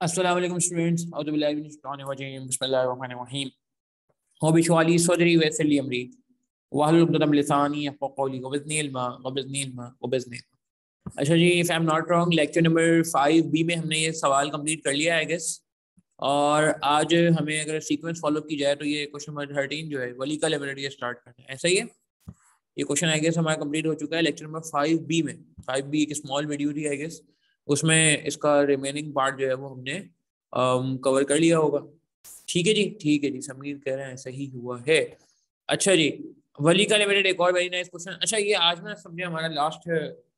अस्सलाम वालेकुम स्टूडेंट्स, औज़ु बिल्लाहि मिनश शैतानिर रजीम, बिस्मिल्लाहिर रहमानिर रहीम। रब्बि इश्रह ली सदरी व यस्सिर ली अमरी वहलुल उक़दतम मिन लिसानी यफ़क़हू क़ौली वज़िदनी इल्मा वज़िदनी इल्मा वज़िदनी इल्मा। अच्छा जी, if I am not wrong, lecture number 5B में हमने ये सवाल कंप्लीट कर लिया है आई गेस। और आज हमें अगर सीक्वेंस फॉलो की जाए तो ये क्वेश्चन नंबर 13 जो है वली का लिमिटेड ये स्टार्ट करना है, ऐसा ही है। ये क्वेश्चन आई गेस हमारा कंप्लीट हो चुका है लेक्चर नंबर 5B में। 5B एक स्मॉल वीडियो थी आई गेस, उसमें इसका रिमेनिंग पार्ट जो है वो हमने कवर कर लिया होगा। ठीक है जी, ठीक है जी, समीर कह रहे हैं सही हुआ है। अच्छा जी, वली का लिमिटेड एक और वेरी नाइस क्वेश्चन। अच्छा, ये आज ना समझे हमारा लास्ट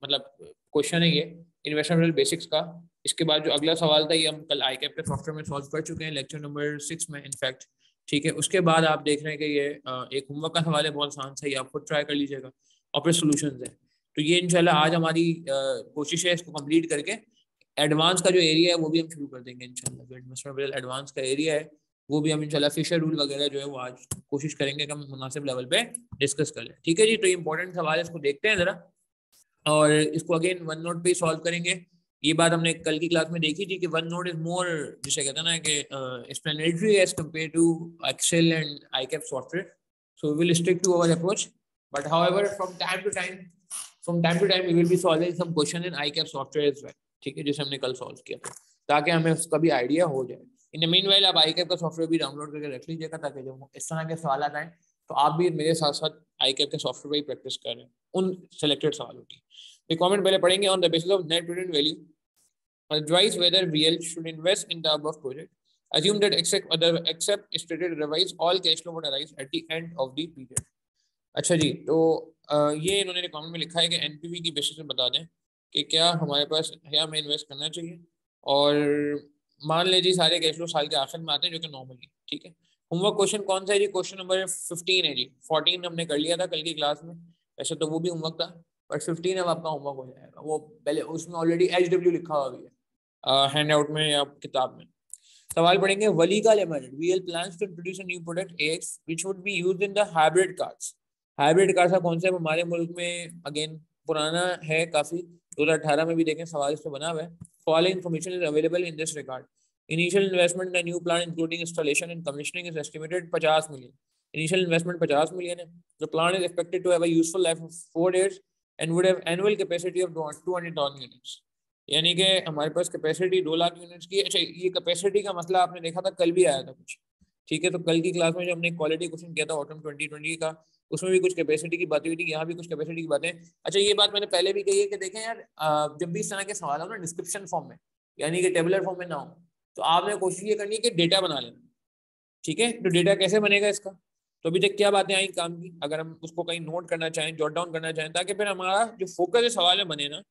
मतलब क्वेश्चन है ये इन्वेस्टमेंट बेसिक्स का। इसके बाद जो अगला सवाल था ये हम कल आई कैप के सॉफ्टवेयर में सॉल्व कर चुके हैं लेक्चर नंबर 6 में इनफैक्ट। ठीक है, उसके बाद आप देख रहे हैं कि ये एक होमवर्क का सवाल है, बहुत आसान सा, ये आप खुद ट्राई कर लीजिएगा और फिर सोल्यूशन है। तो ये इंशाल्लाह आज हमारी कोशिश है इसको कंप्लीट करके एडवांस का जो एरिया है वो भी हम शुरू कर देंगे इंशाल्लाह। जो इन्वेस्टमेंट एडवांस का एरिया है वो भी हम इंशाल्लाह फिशर रूल वगैरह जो है वो आज कोशिश करेंगे कि हम मुनासिब लेवल पे डिस्कस कर लें। ठीक है जी, तो ये इंपॉर्टेंट सवाल है, इसको देखते हैं जरा और इसको अगेन वन नोट पे सॉल्व करेंगे। ये बात हमने कल की क्लास में देखी थी कि वन नोट इज मोर, जिसे कहते हैं ना कि explanatory as compare to Excel and ICAP software. So we will stick to our approach, but however from time to time we will be solving some question in ICAP software as well. ठीक है, जैसे हमने कल solve किया था, ताकि हमें उसका भी आइडिया हो जाए। इन द मीन वाइल आप आईकैप का सॉफ्टवेयर भी डाउनलोड करके रख लीजिएगा, ताकि जब इस तरह के सवाल आए तो आप भी मेरे साथ साथ आईकैप के सॉफ्टवेयर पर ही प्रैक्टिस कर रहे हैं उन सेलेक्टेड सवालों की। तो कमेंट पहले पढ़ेंगे। On the basis of net present value advise whether VL should invest in the above project. Assume that except stated otherwise all cash flow would arise at the end of the period. अच्छा जी, तो ये इन्होंने comment में लिखा है कि NPV की basis पे बता दें कि क्या हमारे पास है, हमें इन्वेस्ट करना चाहिए। और मान लीजिए सारे कैश फ्लो साल के आखिर में आते हैं, जो कि नॉर्मली। ठीक है, होमवर्क क्वेश्चन कौन सा है जी? क्वेश्चन नंबर 15 है जी। 14 हमने कर लिया था कल की क्लास में, वैसे तो वो भी होमवर्क था, बट 15 अब आपका होमवर्क हो जाएगा। वो पहले उसमें ऑलरेडी HW लिखा हुआ भी है हैंड आउट में या किताब में। सवाल पढ़ेंगे। वली का limited VL plans to introduce a new product AX which would be used in the hybrid cars. Hybrid car का कॉन्सेप्ट हमारे मुल्क में अगेन पुराना है काफी, 2018 में भी देखें सवाल इस पर बना हुआ है। Following information is available in this regard. Initial investment in new plant including installation and commissioning is estimated 50 million. Initial investment 50 million है। The plant is expected to have a useful life of 4 years and would have annual capacity of 200,000 units. यानी कि हमारे पास capacity 2 lakh units की। अच्छा, ये capacity का मसला आपने देखा था, कल भी आया था कुछ। ठीक है, तो कल की क्लास में जो हमने क्वालिटी क्वेश्चन किया था ऑटम 2020 का, उसमें भी कुछ कैपेसिटी की बातें हुई थी, यहाँ भी कुछ कैपेसिटी की बातें। अच्छा, ये बात मैंने पहले भी कही है कि देखें यार, जब भी इस तरह के सवाल हो ना डिस्क्रिप्शन फॉर्म में, यानी कि टेबुलर फॉर्म में ना हो, तो आपने कोशिश ये करनी है कि डेटा बना लेना। ठीक है, तो डेटा कैसे बनेगा इसका? तो अभी तक क्या बातें आई काम की, अगर हम उसको कहीं नोट करना चाहें, जॉट डाउन करना चाहें, ताकि फिर हमारा जो फोकस है सवाल में बने ना।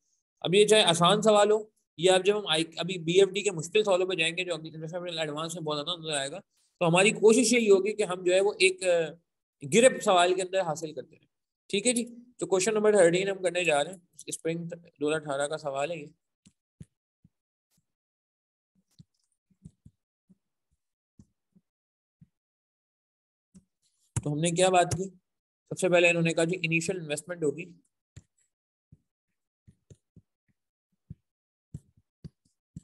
अब ये चाहे आसान सवाल हो या अब जब हम अभी BFD के मुश्किल सवालों पे जाएंगे, जो एडवांस में बहुत ज़्यादा नजर आएगा, तो हमारी कोशिश यही होगी कि हम जो है वो एक गिरफ्त सवाल के अंदर हासिल करते हैं। ठीक है जी, तो क्वेश्चन नंबर 13 हम करने जा रहे हैं। स्प्रिंग 2018 का सवाल है ये। तो हमने क्या बात की? सबसे पहले इन्होंने कहा जी इनिशियल इन्वेस्टमेंट होगी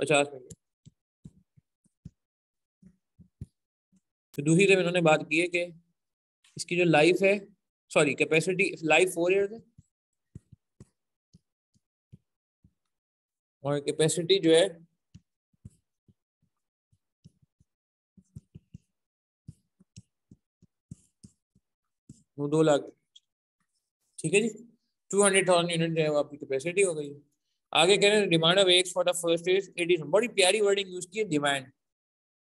50 मिलियन। तो दूसरी तरफ इन्होंने बात की है कि इसकी जो लाइफ है, सॉरी कैपेसिटी, लाइफ 4 years है और कैपेसिटी जो है वो 2 लाख। ठीक है जी, 200,000 यूनिट जो है वो आपकी कैपेसिटी हो गई। आगे कह रहे हैं demand of AX for the first is 80। बड़ी प्यारी वर्डिंग यूज की है, demand.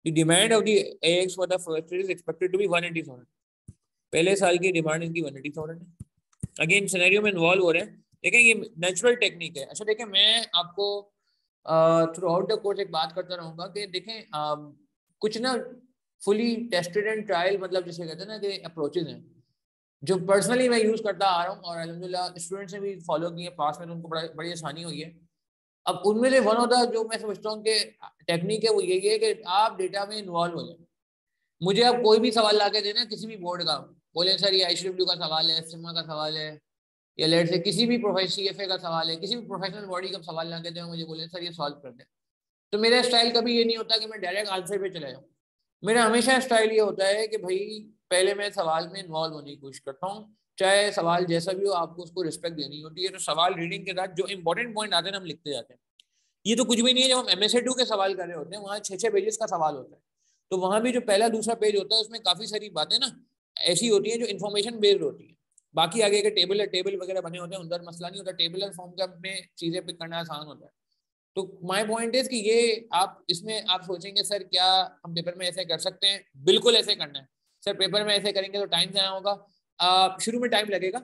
The demand of the AX for the first is expected to be 180,000। पहले साल की डिमांड इनकी 180,000 है। अगेन सिनेरियो में इन्वॉल्व हो रहे हैं। देखें ये नेचुरल टेक्निक है। अच्छा देखें, मैं आपको थ्रू आउट द कोर्स एक बात करता रहूंगा कि देखें कुछ ना फुली टेस्टेड एंड ट्रायल, मतलब जिसे कहते हैं ना कि अप्रोचेज हैं जो पर्सनली मैं यूज करता आ रहा हूँ और अल्हम्दुलिल्लाह स्टूडेंट्स ने भी फॉलो किए पास में, तो उनको बड़ी आसानी हुई है। अब उनमें से वन ऑफ द जो मैं समझता हूँ कि टेक्निक है वो यही है कि आप डेटा में इन्वॉल्व हो जाए। मुझे अब कोई भी सवाल ला के देना किसी भी बोर्ड का, बोले सर ये ICW का सवाल है, सिमा का सवाल है, या लेट से किसी भी प्रोफेशनल CFA का सवाल है, किसी भी प्रोफेशनल बॉडी का सवाल ला के दें, मुझे बोले सर ये सॉल्व कर दें, तो मेरा स्टाइल कभी ये नहीं होता कि मैं डायरेक्ट आंसर पे चला जाऊँ। मेरा हमेशा स्टाइल ये होता है कि भाई पहले मैं सवाल में इन्वॉल्व होने की कोशिश करता हूँ, चाहे सवाल जैसा भी हो, आपको उसको रिस्पेक्ट देनी होती है। तो सवाल रीडिंग के साथ जो इंपॉर्टेंट पॉइंट आते हैं हम लिखते जाते हैं। ये तो कुछ भी नहीं है, जब हम MSA2 के सवाल कर रहे होते हैं वहाँ 6-6 पेजेस का सवाल होता है, तो वहाँ भी जो पहला दूसरा पेज होता है उसमें काफी सारी बातें ना ऐसी होती है जो इन्फॉर्मेशन बेस्ड होती है। बाकी आगे के टेबल वगैरह बने होते हैं, उधर मसला नहीं होता, टेबलर फॉर्म का में चीजें पिक करना आसान होता है। तो माय पॉइंट इज कि ये आप इसमें आप सोचेंगे सर क्या हम पेपर में ऐसे कर सकते हैं, बिल्कुल ऐसे करना है सर। पेपर में ऐसे करेंगे तो टाइम जाया होगा, शुरू में टाइम लगेगा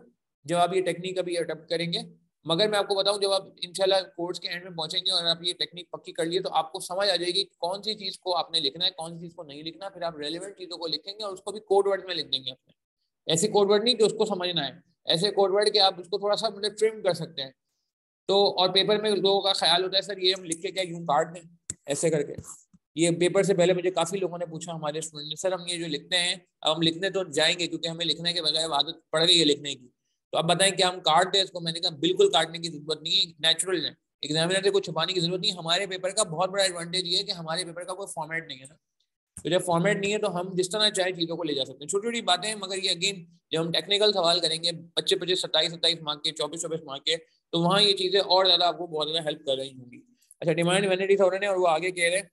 जब आप ये टेक्निक अभी अडॉप्ट करेंगे, मगर मैं आपको बताऊं जब आप इंशाल्लाह कोर्स के एंड में पहुंचेंगे और आप ये टेक्निक पक्की कर लिए तो आपको समझ आ जाएगी कौन सी चीज को आपने लिखना है, कौन सी चीज को नहीं लिखना। फिर आप रेलिवेंट चीजों को लिखेंगे और उसको भी कोड वर्ड में लिख देंगे अपने। ऐसे कोड वर्ड नहीं कि उसको समझना है, ऐसे कोड वर्ड कि आप उसको थोड़ा सा मतलब ट्रिम कर सकते हैं। तो और पेपर में लोगों का ख्याल होता है सर ये हम लिख के क्या यूं काट दें ऐसे करके। ये पेपर से पहले मुझे काफी लोगों ने पूछा, हमारे स्टूडेंट ने, सर हम ये जो लिखते हैं अब हम लिखने तो जाएंगे क्योंकि हमें लिखने के बगैर आदत पड़ गई है लिखने की, तो अब बताएं क्या हम काट दें इसको। मैंने कहा बिल्कुल काटने की जरूरत नहीं है, नेचुरल है, एग्जामिनर से कुछ छुपाने की जरूरत नहीं। हमारे पेपर का बहुत बड़ा एडवांटेज ये है कि हमारे पेपर का कोई फॉर्मेट नहीं है ना, तो जब फॉर्मेट नहीं है तो हम जिस तरह चाहे चीजों को ले जा सकते हैं। छोटी छोटी बातें हैं, मगर ये अगेन जब हम टेक्निकल सवाल करेंगे 25-25, 27-27 मार्क के, 24-24 मार्क के, तो वहाँ ये चीजें और ज्यादा आपको बहुत ज्यादा हेल्प कर रही होंगी। अच्छा, डिमांड वैनिटी थॉरन है और वो आगे कह रहे हैं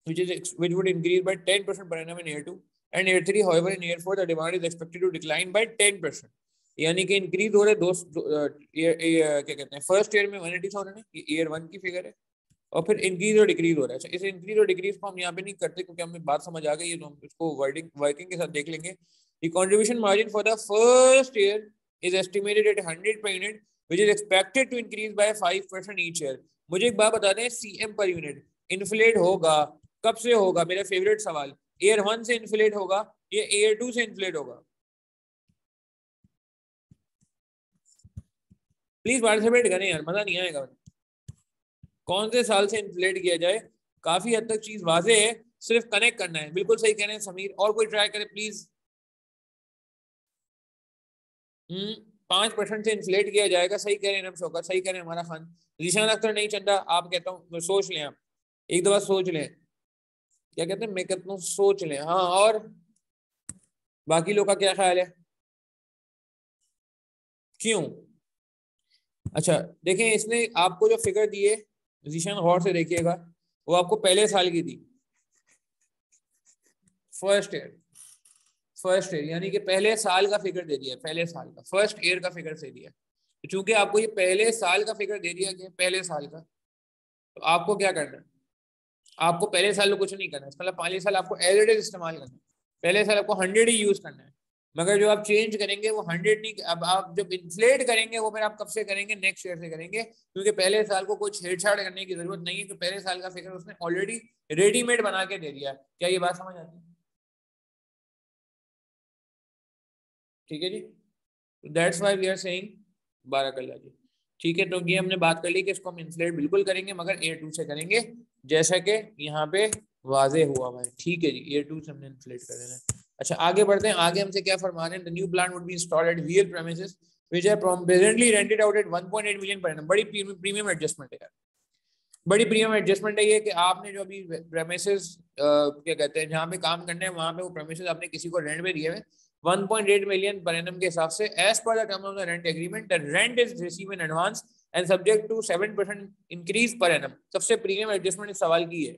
which would increase by 10% per annum in year 2 and year 3, however in year 4 the demand is expected to decline by 10%। यानी कि इंक्रीज हो रहे क्या कहते हैं फर्स्ट ईयर में 180,000 है, ये ईयर 1 की फिगर है, और फिर इंक्रीज और डिक्रीज हो रहा है। अच्छा, इस इंक्रीज और डिक्रीज को हम यहाँ पे नहीं करते क्योंकि हमें बात समझ आ गई है, तो हम इसको वर्किंग के साथ देख लेंगे। The contribution margin for the first year is estimated at 100 per unit, which is expected to increase by 5% each year। मुझे एक बात बता दें, CM पर यूनिट इन्फ्लेट होगा, कब से होगा? मेरा फेवरेट सवाल, ईयर 1 से इन्फ्लेट होगा या ईयर 2 से इन्फ्लेट होगा? प्लीज पार्टिसिपेट करें यार, मजा नहीं आएगा। कौन से साल से इन्फ्लेट किया जाए? काफी हद तक चीज वाजे है, सिर्फ कनेक्ट करना है। बिल्कुल सही कह रहे हैं समीर, और कोई ट्राई करे प्लीज। 5% से इन्फ्लेट किया जाएगा, सही कह रहे हैं शौकत, सही कह रहे हैं हमारा खान। जीशान अख्तर नहीं चंदा, आप कहता हूँ सोच लें, आप एक दफा सोच लें, क्या कहते हैं, मैं कहता हूँ सोच लें। हाँ, और बाकी लोग का क्या ख्याल है? क्यों? अच्छा देखें, इसने आपको जो फिगर दी है जीशान गौर से देखिएगा, वो आपको पहले साल की दी, फर्स्ट ईयर यानी कि पहले साल का फिगर दे दिया, पहले साल का, फर्स्ट ईयर का फिगर दे दिया। तो चूंकि आपको ये पहले साल का फिगर दे दिया गया, पहले साल का, तो आपको क्या करना है? आपको पहले साल में कुछ नहीं करना है, मतलब पहले साल आपको एज इट इज इस्तेमाल करना है। पहले साल आपको 100 ही यूज करना है, मगर जो आप चेंज करेंगे वो 100 नहीं। अब आप जब इन्फ्लेट करेंगे वो फिर आप कब से करेंगे? नेक्स्ट ईयर से करेंगे, क्योंकि पहले साल को कोई छेड़छाड़ करने की जरूरत नहीं है, तो पहले साल का फिगर उसने ऑलरेडी रेडीमेड बना के दे दिया। क्या ये बात समझ आती है? ठीक है जी, that's why we are saying बारकल्लाह जी। ठीक है, तो ये हमने बात कर ली कि इसको हम इन्फ्लेट बिल्कुल करेंगे, मगर ईयर 2 से करेंगे, जैसा कि यहाँ पे वाजे हुआ हुआ है। ठीक है जी, ईयर 2 से हमने इन्फ्लेट कर देना है। अच्छा, आगे बढ़ते हैं। आगे हमसे क्या फरमा रहे हैं? The new plant would be installed at real premises which are presently rented out at 1.8 million per annum. बड़ी प्रीमियम एडजस्टमेंट है यार, बड़ी प्रीमियम एडजस्टमेंट है ये कि आपने जो अभी प्रेमिसेस क्या कहते हैं जहाँ पे काम करने हैं वहाँ पे वो प्रेमिसेस आपने किसी को रेंट पे दिए हुए 1.8 मिलियन पर एनम के हिसाब से, as per the term of the rent agreement the rent is receive in advance and subject to 7% increase per annum. सबसे प्रीमियम एडजस्टमेंट इस सवाल की है,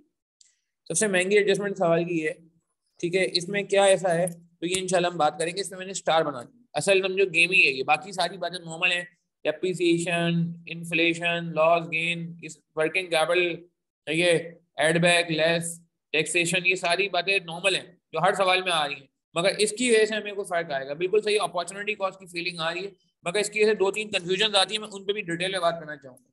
सबसे महंगी एडजस्टमेंट सवाल की है। ठीक है, इसमें क्या ऐसा है तो ये इंशाल्लाह हम बात करेंगे। इसमें मैंने स्टार बना दी, असल समझो गेम ही है ये, बाकी सारी बातें नॉर्मल है। डेप्रिसिएशन, इन्फ्लेशन, लॉस गेन, इस वर्किंग कैपिटल, ये एडबैक, लेस टैक्सेशन, ये सारी बातें नॉर्मल हैं जो हर सवाल में आ रही हैं, मगर इसकी वजह से हमें कोई फर्क आएगा। बिल्कुल सही, अपॉर्चुनिटी कॉस्ट की फीलिंग आ रही है, मगर इसकी वजह से 2-3 कंफ्यूजन आती है, मैं उन पर भी डिटेल में बात करना चाहूँगा।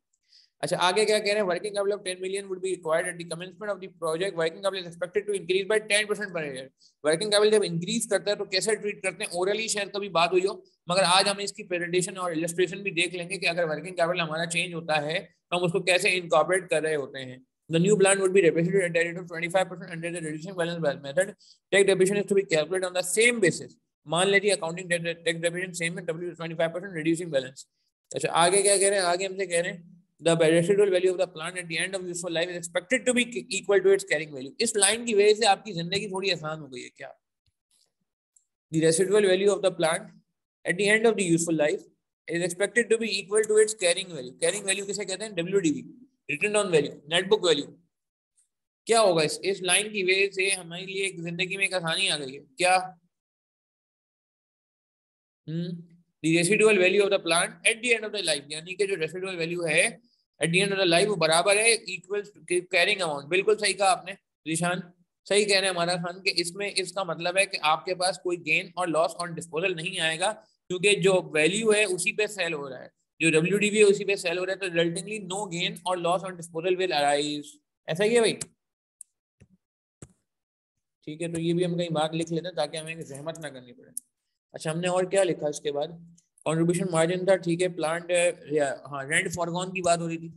अच्छा, आगे क्या कह रहे हैं? Working capital of 10 million would be required at the commencement of the project. Working capital is expected to increase by 10% per year. Working capital जब इंक्रीज करता है तो कैसे ट्रीट करते हैं? ओरली शायद कभी बात हुई हो, मगर आज हम इसकी प्रेजेंटेशन और इलस्ट्रेशन भी देख लेंगे कि अगर वर्किंग कैपिटल हमारा चेंज होता है तो हम उसको कैसे इनकॉर्पोरेट कर रहे होते हैं। The new plan would be depreciated at a rate of 25% under the reducing balance method. Tax depreciation is to be calculated on the same basis. मान लीजिए अकाउंटिंग टैक्स डेप्रिसिएशन सेम है, W 25% reducing balance। अच्छा, आगे क्या कह रहे हैं? आगे हमसे कह रहे हैं the residual value of the plant at the end of useful life is expected to be equal to its carrying value. इस लाइन की वजह से आपकी जिंदगी थोड़ी आसान हो गई है क्या? The residual value of the plant at the end of the useful life is expected to be equal to its carrying value. Carrying value किसे कहते हैं? WDV, written down value, net book value. क्या होगा इस line की वजह से हमारे लिए एक जिंदगी में एक आसानी आ गई है क्या? The residual value of the plant at the end of the life, यानी कि जो residual value है at the end of the life वो बराबर है equals to carrying amount. बिल्कुल सही कहा आपने रिशान, सही कह रहे हैं हमारा खान कि इसमें इसका मतलब है कि आपके पास कोई गेन और लॉस ऑन डिस्पोजल नहीं आएगा, क्योंकि जो वैल्यू है उसी पे सेल हो रहा है, जो WDV है उसी पे सेल हो रहा है, तो रिजल्टिंगली नो गेन और loss on disposal will arise. ऐसा ही है भाई? ठीक है, तो ये भी हम कहीं बात लिख लेते हैं ताकि हमें जहमत ना करनी पड़े. अच्छा, हमने और क्या लिखा इसके बाद? कंट्रीब्यूशन मार्जिन था, ठीक है. प्लांट, हाँ, रेंट फॉरगॉन की बात हो रही थी.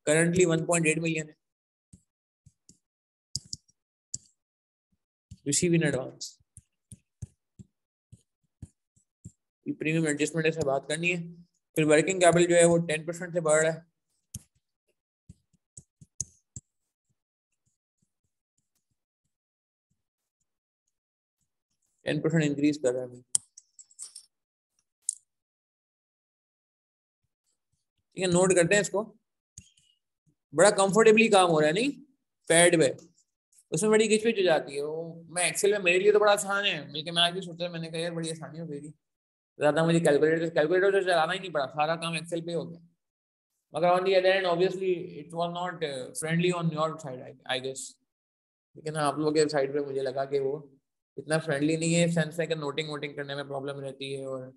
करंटली 1.8 मिलियन है. Receive in advance. Premium adjustment से बात करनी है. फिर वर्किंग कैपिटल जो है वो 10% से बढ़ रहा है. इंक्रीज कर रहा है. ठीक है, नोट करते हैं इसको. बड़ा कंफर्टेबली काम हो रहा है नहीं पैड पे, उसमें बड़ी किचपिच हो जाती है वो. मैं एक्सेल में, मेरे लिए तो बड़ा आसान है, लेकिन मैं आज भी सोचा, मैंने कहा यार बड़ी आसानी हो गई थी, ज़्यादा मुझे कैलकुलेटर तो चलाना ही नहीं पड़ा, सारा काम एक्सेल पे हो गया. मगर on the other hand obviously it was not friendly on your side I guess. लेकिन आप लोगों के साइड पे मुझे लगा कि वो इतना फ्रेंडली नहीं है, सेंस है कि नोटिंग करने में प्रॉब्लम रहती है और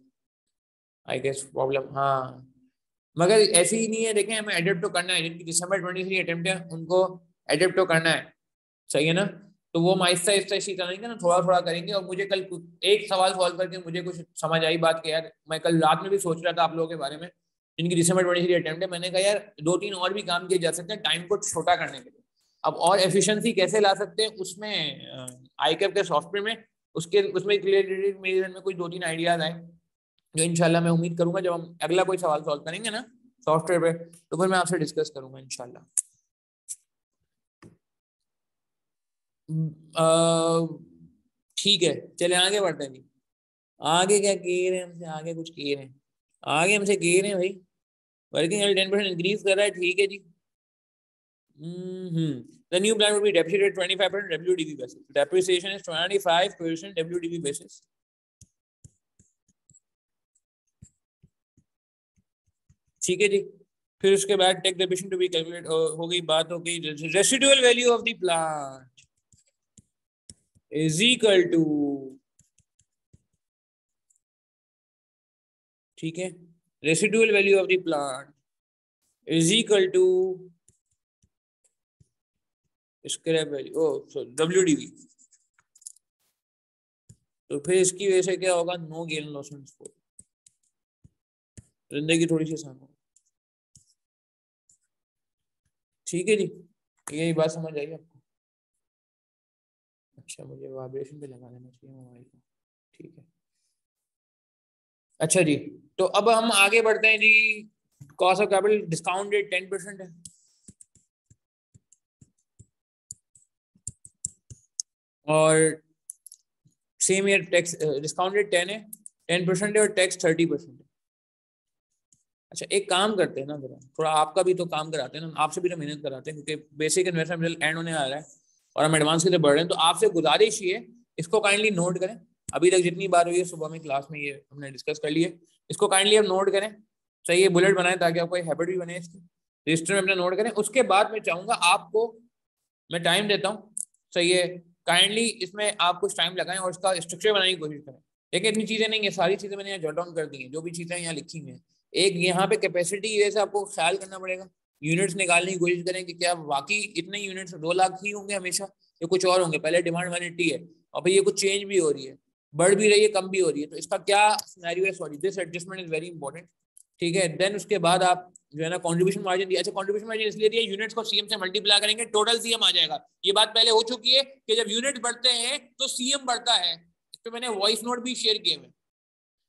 आई गेस प्रॉब्लम. हाँ, मगर ऐसे ही नहीं है. देखें, हमें एडप्ट तो करना है, जिनकी दिसंबर 23 अटेम्प्ट है उनको एडप्ट तो करना है, सही है ना? तो वो हम आहिस्ता आहिस्ता इसी करेंगे ना, थोड़ा थोड़ा करेंगे. और मुझे कल एक सवाल सॉल्व करके मुझे कुछ समझ आई बात कि यार, मैं कल रात में भी सोच रहा था आप लोगों के बारे में जिनकी दिसंबर 23 अटेम्प्ट है. मैंने कहा यार 2-3 और भी काम किए जा सकते हैं टाइम को छोटा करने के लिए. अब और एफिशिएंसी कैसे ला सकते हैं उसमें आईकैप के सॉफ्टवेयर में, उसमें रिलेटेड मेरे जहन में कुछ 2-3 आइडियाज आए, जो इंशाल्लाह मैं उम्मीद करूंगा जब हम अगला कोई सवाल सॉल्व करेंगे ना सॉफ्टवेयर पे, तो फिर मैं आपसे डिस्कस करूंगा इंशाल्लाह. ठीक है, चले आगे बढ़ते हैं जी. आगे क्या कह रहे हैं हमसे? आगे कुछ कह रहे हैं, आगे हमसे कह रहे हैं भाई वर्किंग कैपिटल 10% इंक्रीज कर रहा है. ठीक है जी. The new plan will be depreciated 25% WDV basis. Depreciation is 25% WDV basis. ठीक है जी. फिर उसके बाद take depreciation to be calculate हो गई, बात हो गई. Residual value of the plant is equal to, ठीक है, residual value of the plant is equal to scrap value, WDV. तो फिर इसकी वजह से क्या होगा? No gain loss on disposal. जिंदगी थोड़ी सी आसान होगी. ठीक है जी, यही बात समझ आई आपको? अच्छा, मुझे वाइब्रेशन पे लगा देना चाहिए मोबाइल को. ठीक है. अच्छा जी, तो अब हम आगे बढ़ते हैं जी. Cost of capital discount rate 10% है, और same year tax discount rate 10 है, 10% है, और टैक्स 30% है. अच्छा, एक काम करते हैं ना, थोड़ा आपका भी तो काम कराते हैं ना, आपसे भी तो मेहनत कराते हैं, क्योंकि बेसिक इन्वेस्टमेंट एंड होने आ रहा है और हम एडवांस की तरफ बढ़ रहे हैं. तो आपसे गुजारिश ये, इसको काइंडली नोट करें. अभी तक जितनी बार हुई है सुबह में क्लास में, ये हमने डिस्कस कर लिए. इसको काइंडली आप नोट करें, सही है, बुलेट बनाएं ताकि आपको एक हैबिट भी बने इसकी. रजिस्टर में अपना नोट करें. उसके बाद मैं चाहूंगा आपको, मैं टाइम देता हूँ, सही है, काइंडली इसमें आप कुछ टाइम लगाएं और इसका स्ट्रक्चर बनाने की कोशिश करें. लेकिन इतनी चीजें नहीं है, सारी चीजें मैंने यहाँ जॉट डाउन कर दी हैं, जो भी चीजें यहाँ लिखी हुई हैं. एक यहाँ पे कैपेसिटी जैसे आपको ख्याल करना पड़ेगा, यूनिट्स निकालने की कोशिश करें कि क्या वाकई इतने यूनिट्स 2 लाख ही होंगे हमेशा, या कुछ और होंगे. पहले डिमांड 180 है और भाई ये कुछ चेंज भी हो रही है, बढ़ भी रही है, कम भी हो रही है, तो इसका क्या सिनेरियो है? Sorry, this adjustment is very important. ठीक है, देन उसके बाद आप जो है ना कंट्रीब्यूशन मार्जिन दिया. अच्छा, कंट्रीब्यूशन मार्जिन इसलिए दिया, यूनिट्स को सीएम से मल्टीप्लाई करेंगे, टोटल सीएम आ जाएगा. ये बात पहले हो चुकी है कि जब यूनिट बढ़ते हैं तो सीएम बढ़ता है. इस पे मैंने वॉइस नोट भी शेयर किए हुए.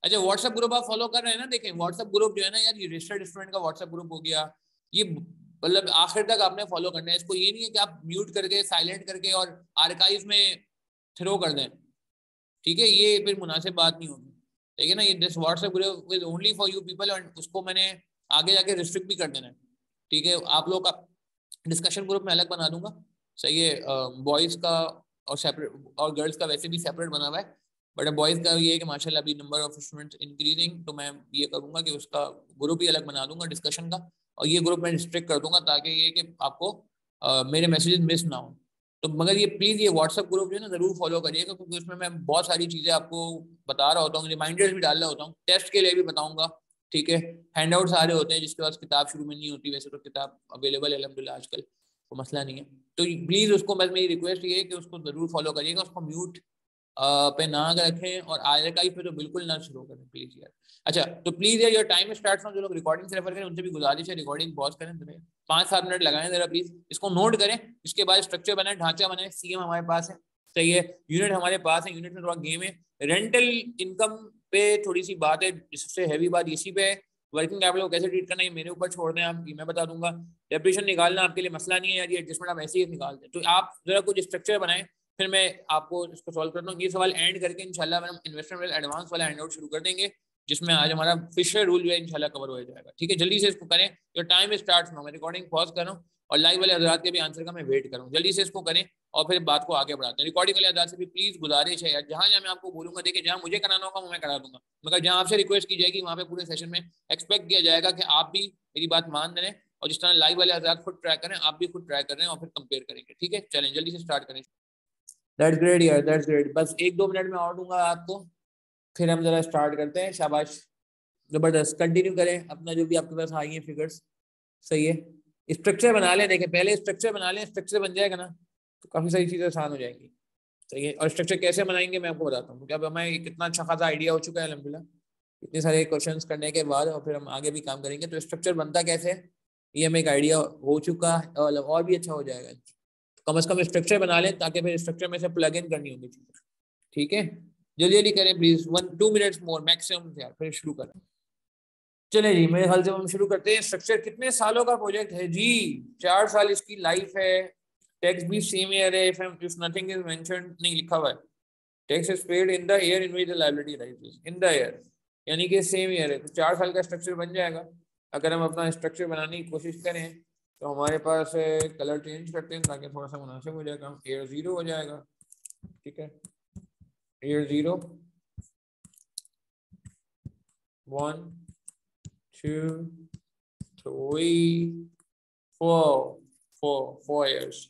अच्छा व्हाट्सएप ग्रुप आप फॉलो कर रहे हैं ना, देखें व्हाट्सएप ग्रुप जो है ना यार, ये रजिस्टर्ड स्टूडेंट का व्हाट्सएप ग्रुप हो गया, ये मतलब आखिर तक आपने फॉलो करना है इसको। ये नहीं है कि आप म्यूट करके साइलेंट करके और आर्काइव में थ्रो कर दें, ठीक है, ये फिर मुनासिब बात नहीं होगी, ठीक है ना। ये this WhatsApp group is only for you people, और उसको मैंने आगे जाके रिस्ट्रिक्ट भी कर देना है, ठीक है। आप लोग का डिस्कशन ग्रुप में अलग बना दूंगा, सही है, बॉयज़ का और सेपरेट, और गर्ल्स का वैसे भी सेपरेट बना हुआ है, बट बॉयज़ का ये है कि माशाल्लाह अभी नंबर ऑफ स्टूडेंट्स इंक्रीजिंग, तो मैं ये करूँगा कि उसका ग्रुप ही अलग बना दूंगा डिस्कशन का, और ये ग्रुप मैं रिस्ट्रिक्ट कर दूंगा ताकि ये कि आपको मेरे मैसेजेस मिस ना हो। तो मगर ये प्लीज़ ये व्हाट्सएप ग्रुप जो है ना ज़रूर फॉलो करिएगा, क्योंकि उसमें मैं बहुत सारी चीज़ें आपको बता रहा होता हूँ, रिमाइंडर्स भी डाल रहा होता हूँ, टेस्ट के लिए भी बताऊँगा, ठीक है। हैंडआउट्स आ रहे होते हैं जिसके पास किताब शुरू में नहीं होती, वैसे तो किताब अवेलेबल है अल्हम्दुलिल्लाह आजकल, तो मसला नहीं है। तो प्लीज़ उसको, बस मेरी रिक्वेस्ट ये है कि उसको ज़रूर फॉलो करिएगा, उसको म्यूट पे ना रखें, और आर्काइव पे तो बिल्कुल ना शुरू करें प्लीज़ यार। अच्छा तो प्लीज़ यार योर टाइम स्टार्ट्स, जो लोग रिकॉर्डिंग से रेफर करें उनसे भी गुजारिश है रिकॉर्डिंग पॉज करें, 5-7 मिनट लगाएं ज़रा प्लीज़, इसको नोट करें, इसके बाद स्ट्रक्चर बनाए, ढांचा बनाए, सीएम हमारे पास है, सही है, यूनिट हमारे पास है, यूनिट में थोड़ा गेम है, रेंटल इनकम पे थोड़ी सी बात है, सबसे हैवी बात इसी पे है, वर्किंग कैपिटल को कैसे ट्रीट करना है मेरे ऊपर छोड़ दें आप, मैं बता दूंगा। डेप्रिसिएशन निकालना आपके लिए मसला नहीं है यार, ये एडजस्टमेंट आप ऐसे ही निकाल दें, तो आप जरा कुछ स्ट्रक्चर बनाएं, फिर मैं आपको इसको सॉल्व करता हूँ। ये सवाल एंड करके इंशाल्लाह हम इन्वेस्टमेंट एडवांस वाला हैंड आउट शुरू कर देंगे, जिसमें आज हमारा फिशर रूल जो है इंशाल्लाह कवर हो जाएगा, ठीक है। जल्दी से इसको करें, योर टाइम स्टार्ट्स नाउ, मैं रिकॉर्डिंग पॉज कर रहा हूँ, और लाइव वाले हजरात के भी आंसर का मैं वेट कर रहा हूँ, जल्दी से इसको करें और फिर बात को आगे बढ़ाते हैं। रिकॉर्डिंग वाले हजरात से भी प्लीज गुजारिश है यार, जहाँ जहाँ मैं आपको बोलूंगा, देखिए जहाँ मुझे कराना होगा वो मैं करा दूंगा, मगर जहाँ आपसे रिक्वेस्ट की जाएगी वहाँ पे पूरे सेशन में एक्सपेक्ट किया जाएगा कि आप भी मेरी बात मान दें, और जिस तरह लाइव वाले हजरात खुद ट्राई करें, आप भी खुद ट्राई कर रहे हैं और फिर कंपेयर करेंगे, ठीक है। चलें जल्दी से स्टार्ट करें। दैट्स ग्रेट यार, दैट्स ग्रेट, बस 1-2 मिनट में और दूंगा आपको, फिर हम जरा स्टार्ट करते हैं। शाबाश, जबरदस्त, कंटिन्यू करें अपना जो भी आपके पास आई है फिगर्स, सही है। स्ट्रक्चर बना लें, देखें पहले स्ट्रक्चर बना लें, स्ट्रक्चर बन जाएगा ना तो काफ़ी सारी चीज़ें आसान हो जाएंगी, सही है। और स्ट्रक्चर कैसे बनाएंगे मैं आपको बताता हूँ, क्योंकि अब हमें कितना अच्छा खासा आइडिया हो चुका है अल्हम्दुलिल्लाह, इतने सारे क्वेश्चंस करने के बाद, और फिर हम आगे भी काम करेंगे, तो स्ट्रक्चर बनता कैसे है ये हमें एक आइडिया हो चुका है, और भी अच्छा हो जाएगा। कम से कम स्ट्रक्चर बना लें ताकि फिर स्ट्रक्चर में से प्लग इन करनी होगी चीज़ें, ठीक है। जल्दी जल्दी करें प्लीज, 1-2 मिनट्स मोर मैक्सिमम यार, फिर शुरू करें। चले जी, मेरे ख्याल से हम शुरू करते हैं। स्ट्रक्चर कितने सालों का प्रोजेक्ट है जी? 4 साल इसकी लाइफ है। टैक्स भी सेम ईयर है, इफ नथिंग इज मेंशन्ड, नहीं लिखा हुआ है, tax is paid in the year in which the liability rises, in the year, यानी कि सेम ईयर है, तो 4 साल का स्ट्रक्चर बन जाएगा। अगर हम अपना स्ट्रक्चर बनाने की कोशिश करें तो हमारे पास कलर चेंज करते हैं ताकि थोड़ा सा मुनासिब हो जाएगा, ईयर 0 हो जाएगा, ठीक है। Year 0, 1 2 3 4 years.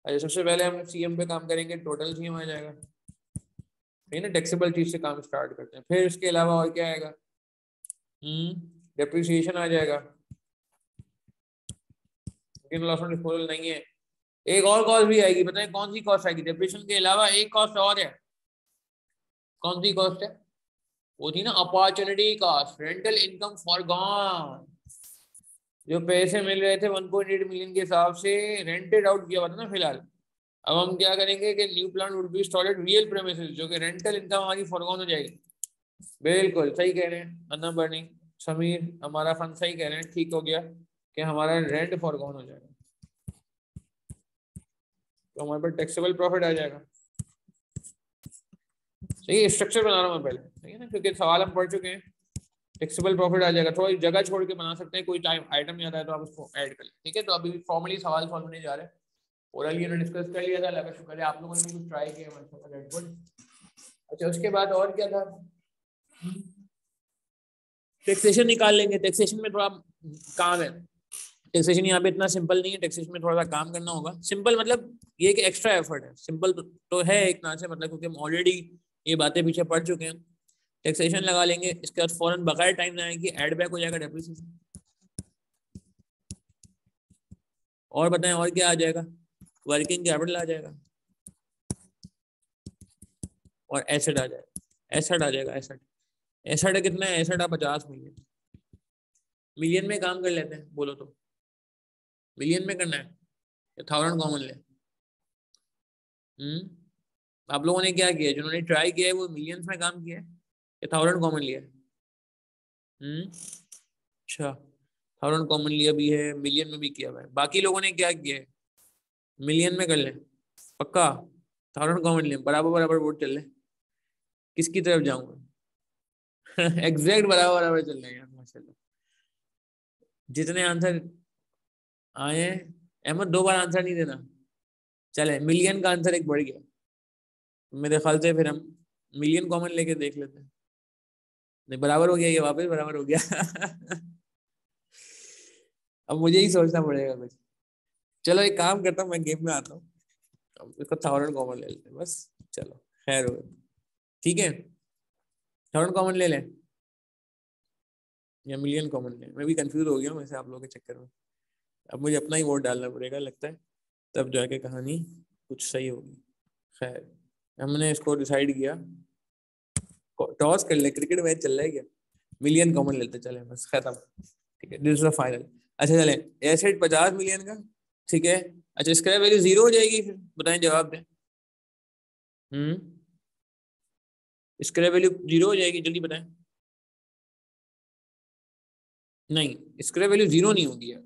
अच्छा सबसे पहले हम सीएम पे काम करेंगे, टोटल सीएम आ जाएगा, ठीक है ना, टैक्सेबल चीज से काम स्टार्ट करते हैं। फिर इसके अलावा और क्या आएगा? डेप्रिसिएशन आ जाएगा, लॉस ऑन डिस्पोजल नहीं है। एक और कॉस्ट भी आएगी, बताएं कौन सी कॉस्ट आएगी? डेप्रिसिएशन के अलावा एक कॉस्ट और है, कौन सी कॉस्ट है? वो थी ना opportunity cost, rental income foregone, जो पैसे मिल रहे थे 1.8 मिलियन के हिसाब से रेंटेड आउट किया हुआ था ना फिलहाल, अब हम क्या करेंगे कि new plant would be installed at real premises, जो कि रेंटल इनकम हमारी फॉरगॉन हो जाएगी। बिल्कुल सही कह रहे हैं अन्ना बर्निंग, समीर हमारा फन सही कह रहे हैं, ठीक हो गया कि हमारा रेंट फॉरगॉन हो जाएगा, तो हमारे पास टैक्सेबल प्रॉफिट आ जाएगा। सही, स्ट्रक्चर बना रहा हूँ मैं पहले, सही है ना, क्योंकि सवाल हम पढ़ चुके हैं। टैक्सेबल प्रॉफिट आ जाएगा, थोड़ी जगह छोड़ के बना सकते हैं, कोई टाइम आइटम नहीं आता है तो आप उसको ऐड कर लें, ठीक है। तो अभी फॉर्मली सवाल सॉल्व होने जा रहे हैं, ओरली हमने डिस्कस कर लिया था, अल्लाह का शुक्र है आप लोगों ने भी कुछ ट्राई किया। अच्छा उसके बाद और क्या था? टैक्सेशन निकाल लेंगे, टैक्सेशन में थोड़ा काम है, टैक्सेशन यहाँ पे इतना सिंपल नहीं है, टैक्सेशन में थोड़ा सा काम करना होगा। सिंपल मतलब ये कि एक्स्ट्रा एफर्ट है, सिंपल तो है एक तरह से, मतलब क्योंकि हम ऑलरेडी ये बातें पीछे पढ़ चुके हैं। टैक्सेशन लगा लेंगे, इसके बाद फौरन बगैर टाइम लगाने की एड बैक हो जाएगा डेप्रिसिएशन। और बताएं और क्या आ जाएगा? वर्किंग कैपिटल आ जाएगा और एसेट आ जाएगा, एसेट आ जाएगा, एसेट, एसेट कितना है? एसेट 50 मिलियन, मिलियन में काम कर लेते हैं, बोलो तो मिलियन में करना है या 1000 कॉमन ले? आप लोगों ने क्या किया, जिन्होंने ट्राई किया है वो मिलियंस में काम किया है, ये 1000 कॉमन लिया है। अच्छा, 1000 कॉमन लिया भी है, मिलियन में भी किया हुआ है। बाकी लोगों ने क्या किया है, मिलियन में कर लें पक्का। 1000 कॉमन लें, बराबर बराबर वोट चल रहे, किसकी तरफ जाऊंगा? एग्जैक्ट बराबर बराबर चल रहे हैं यार माशाल्लाह। जितने आंसर आए हैं, अहमद 2 बार आंसर नहीं देना। चले, मिलियन का आंसर एक बढ़ गया मेरे ख्याल से, फिर हम मिलियन कॉमन लेके देख लेते हैं। नहीं, बराबर हो गया, ये वापस बराबर हो गया। अब मुझे ही सोचना पड़ेगा कुछ। चलो एक काम करता हूँ, मैं गेम में आता हूँ, अब इसको 1000 कॉमन ले लेते हैं बस। चलो खैर हो, ठीक है, 1000 कॉमन ले लें या मिलियन कॉमन लें, मैं भी कंफ्यूज हो गया हूँ वैसे आप लोगों के चक्कर में। अब मुझे अपना ही वोट डालना पड़ेगा लगता है, तब जाके कहानी कुछ सही होगी। खैर, हमने इसको डिसाइड किया, टॉस कर ले, क्रिकेट मैच चल रहा है क्या, मिलियन कॉमन लेते चले बस, खत्म। ठीक है, दिस इज द फाइनल। अच्छा चले, एसेट 50 मिलियन का, ठीक है। अच्छा, स्क्रैप वैल्यू 0 हो जाएगी फिर, बताएं जवाब दें। स्क्रैप वैल्यू 0 हो जाएगी, जल्दी बताएं। नहीं, स्क्रैप वैल्यू 0 नहीं होगी यार,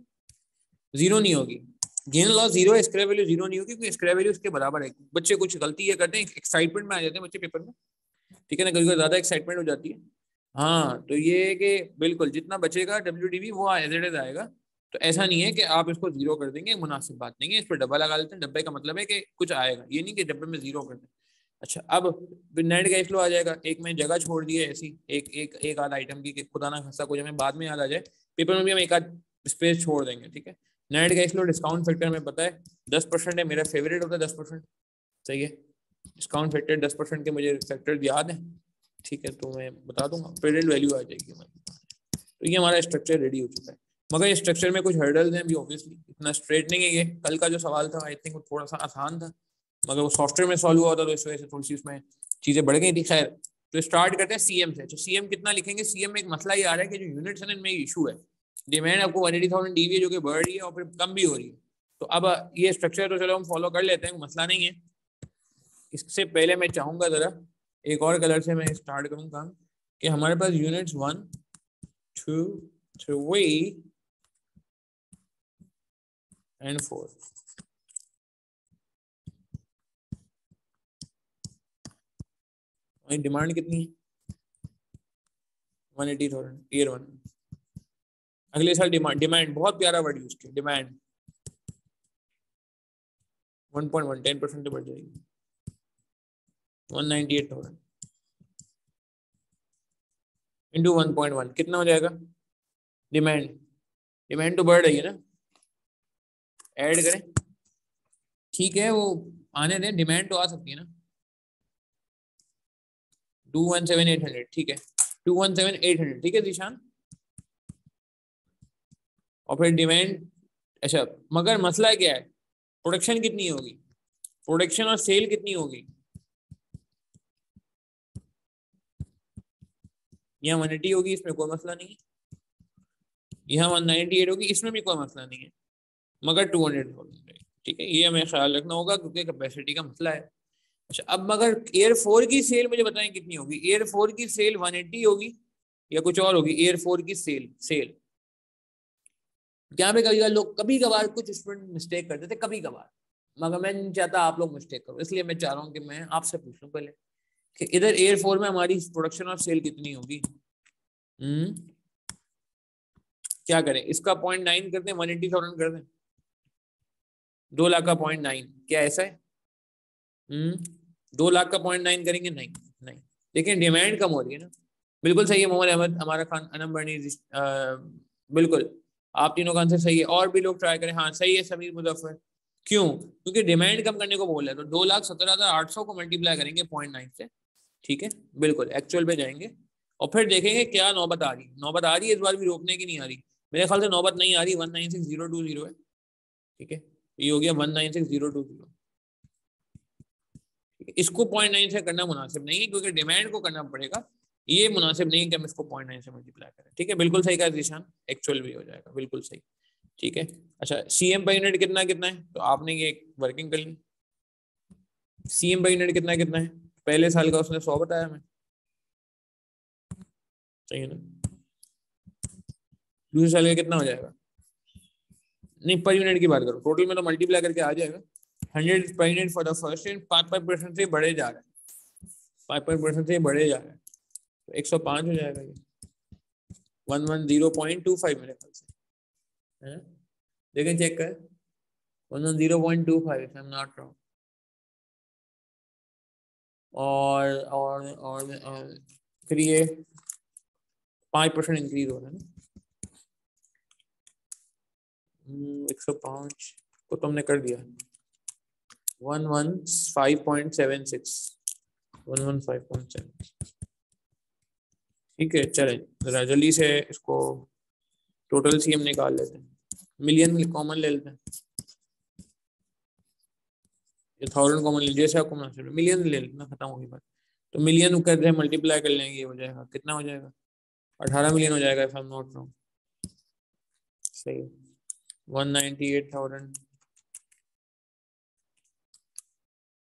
0 नहीं होगी। गेन लॉस 0 है, स्क्रैप वैल्यू 0 नहीं होगी, क्योंकि स्क्रैप वैल्यू उसके बराबर है। बच्चे कुछ गलती ये करते हैं, एक्साइटमेंट में आ जाते हैं बच्चे पेपर में, ठीक है ना, कभी कभी ज्यादा एक्साइटमेंट हो जाती है। हाँ, तो ये है कि बिल्कुल जितना बचेगा WDV वो एज इट इज आएगा। तो ऐसा नहीं है कि आप इसको 0 कर देंगे, मुनासिब बात नहीं है, इस पर डब्बा लगा लेते हैं। डब्बे का मतलब है कि कुछ आएगा, ये नहीं कि डब्बे में 0 कर दें। अच्छा, अब नेट कैश फ्लो आ जाएगा। एक में जगह छोड़ दी है ऐसी, एक एक एक आध आइटम की, खुदा ना खासा कुछ हमें बाद में याद आ जाए, पेपर में भी हम एक आध स्पेस छोड़ देंगे, ठीक है। Net cash flow discount factor हमें पता है 10% है, मेरा फेवरेट होता है 10%, सही है। डिस्काउंट फैक्टर 10% के मुझे फैक्टर याद है, ठीक है, तो मैं बता दूंगा, प्रेजेंट वैल्यू आ जाएगी हमारी। तो ये हमारा स्ट्रक्चर रेडी हो चुका है, मगर इस स्ट्रक्चर में कुछ हर्डल्स हैं भी, ऑब्वियसली इतना स्ट्रेट नहीं है ये। कल का जो सवाल था आई थिंक वो थोड़ा सा आसान था, मगर वो सॉफ्टवेयर में सॉल्व हुआ होता, तो इस वजह से थोड़ी सी उसमें चीजें बढ़ गई थी। खैर, तो स्टार्ट करते हैं सीएम से। तो सीएम कितना लिखेंगे, सीएम में एक मसला ये आ रहा है कि जो यूनिट्स है इनमें इशू है। डिमांड आपको 180,000 डी है, जो कि बढ़ रही है और फिर कम भी हो रही है। तो अब ये स्ट्रक्चर तो चलो हम फॉलो कर लेते हैं, मसला नहीं है। इससे पहले मैं चाहूंगा जरा एक और कलर से मैं स्टार्ट करूँ काम, कि हमारे पास यूनिट्स 1 2 3 and 4, डिमांड कितनी है 180,000 ईयर 1। अगले साल डिमांड, डिमांड बहुत प्यारा वर्ड यूज किया, डिमांड 1.1 10% बढ़ जाएगी 198,000 इंटू 1.1 कितना हो जाएगा डिमांड। डिमांड तो बढ़ रही है ना, ऐड करें, ठीक है, वो आने दें, डिमांड तो आ सकती है ना। 217,800, ठीक है, 217,800, ठीक है जीशान। और फिर डिमांड, अच्छा मगर मसला क्या है, प्रोडक्शन कितनी होगी, प्रोडक्शन और सेल कितनी होगी। यहाँ 180 होगी, इसमें कोई मसला नहीं है। यहाँ 198 होगी, इसमें भी कोई मसला नहीं है, मगर 200,000, ठीक है, ये हमें ख्याल रखना होगा क्योंकि कैपेसिटी का मसला है। अच्छा, अब मगर एयर 4 की सेल मुझे बताएं कितनी होगी। एयर 4 की सेल 180 होगी या कुछ और होगी। एयर 4 की सेल सेल यहाँ पे कभी लोग कभी कभार कुछ स्टूडेंट मिस्टेक करते थे, कभी कभार, मगर मैं नहीं चाहता आप लोग मिस्टेक करो, इसलिए मैं चाह रहा हूँ कि मैं आपसे पूछ लूँ पहले कि इधर एयर 4 में हमारी प्रोडक्शन और सेल कितनी होगी। क्या करें, इसका 0.9 कर दें, 180,000 कर दें, 2 लाख का 0.9, क्या ऐसा है। 2 लाख का 0.9 करेंगे, नहीं नहीं, लेकिन डिमांड कम हो रही है ना। बिल्कुल सही है मोहम्मद अहमद, हमारा खान अनम बनी, बिल्कुल आप तीनों का आंसर सही है। और भी लोग ट्राई करें, हाँ सही है समीर मुजफ्फर। क्यों, क्योंकि डिमांड कम करने को बोल रहे हैं, तो 2,17,800 को मल्टीप्लाई करेंगे 0.9 से, ठीक है, बिल्कुल एक्चुअल पे जाएंगे और फिर देखेंगे क्या नौबत आ रही है। नौबत आ रही है इस बार भी, रोकने की नहीं आ रही, मेरे ख्याल से नौबत नहीं आ रही। 196,020 है, ठीक है, ये हो गया 196,020। इसको 0.9 से करना मुनासिब नहीं है, क्योंकि डिमांड को करना पड़ेगा, ये मुनासिब नहीं है कि हम इसको 0.9 से मल्टीप्लाई करें, ठीक है, बिल्कुल सही कहा जीशान, एक्चुअल भी हो जाएगा, बिल्कुल सही, ठीक है। अच्छा, सीएम पर यूनिट कितना कितना है, तो आपने ये वर्किंग कर ली। सीएम पर यूनिट कितना कितना है, पहले साल का उसने 100 बताया हमें, सही है ना? दूसरे साल का कितना हो जाएगा? नहीं, पर यूनिट की बात करो, टोटल में तो मल्टीप्लाई करके आ जाएगा। 100 per unit for the first year 5% से बढ़े जा रहा है, 5% से बढ़े जा रहा है, तो 105 हो जाएगा ये, 110.25 मेरे ख्याल से, है ना? देखें, चेक करें, 110.25 आई एम नॉट रॉन्ग। और फिर ये 5% इंक्रीज हो रहा है ना। 105 को तो हमने कर दिया, 115.76, 115.76। ठीक है, चलें जरा जल्दी से इसको टोटल सीएम निकाल लेते हैं, मिलियन कॉमन ले लेते हैं, ये 1000 कॉमन ले, जैसे आपको मिलियन ले लेना, खत्म होगी बात। तो मिलियन कर रहे मल्टीप्लाई कर लेंगे, हो जाएगा, कितना हो जाएगा? 18 मिलियन हो जाएगा, if I am not wrong. सही, 198,000,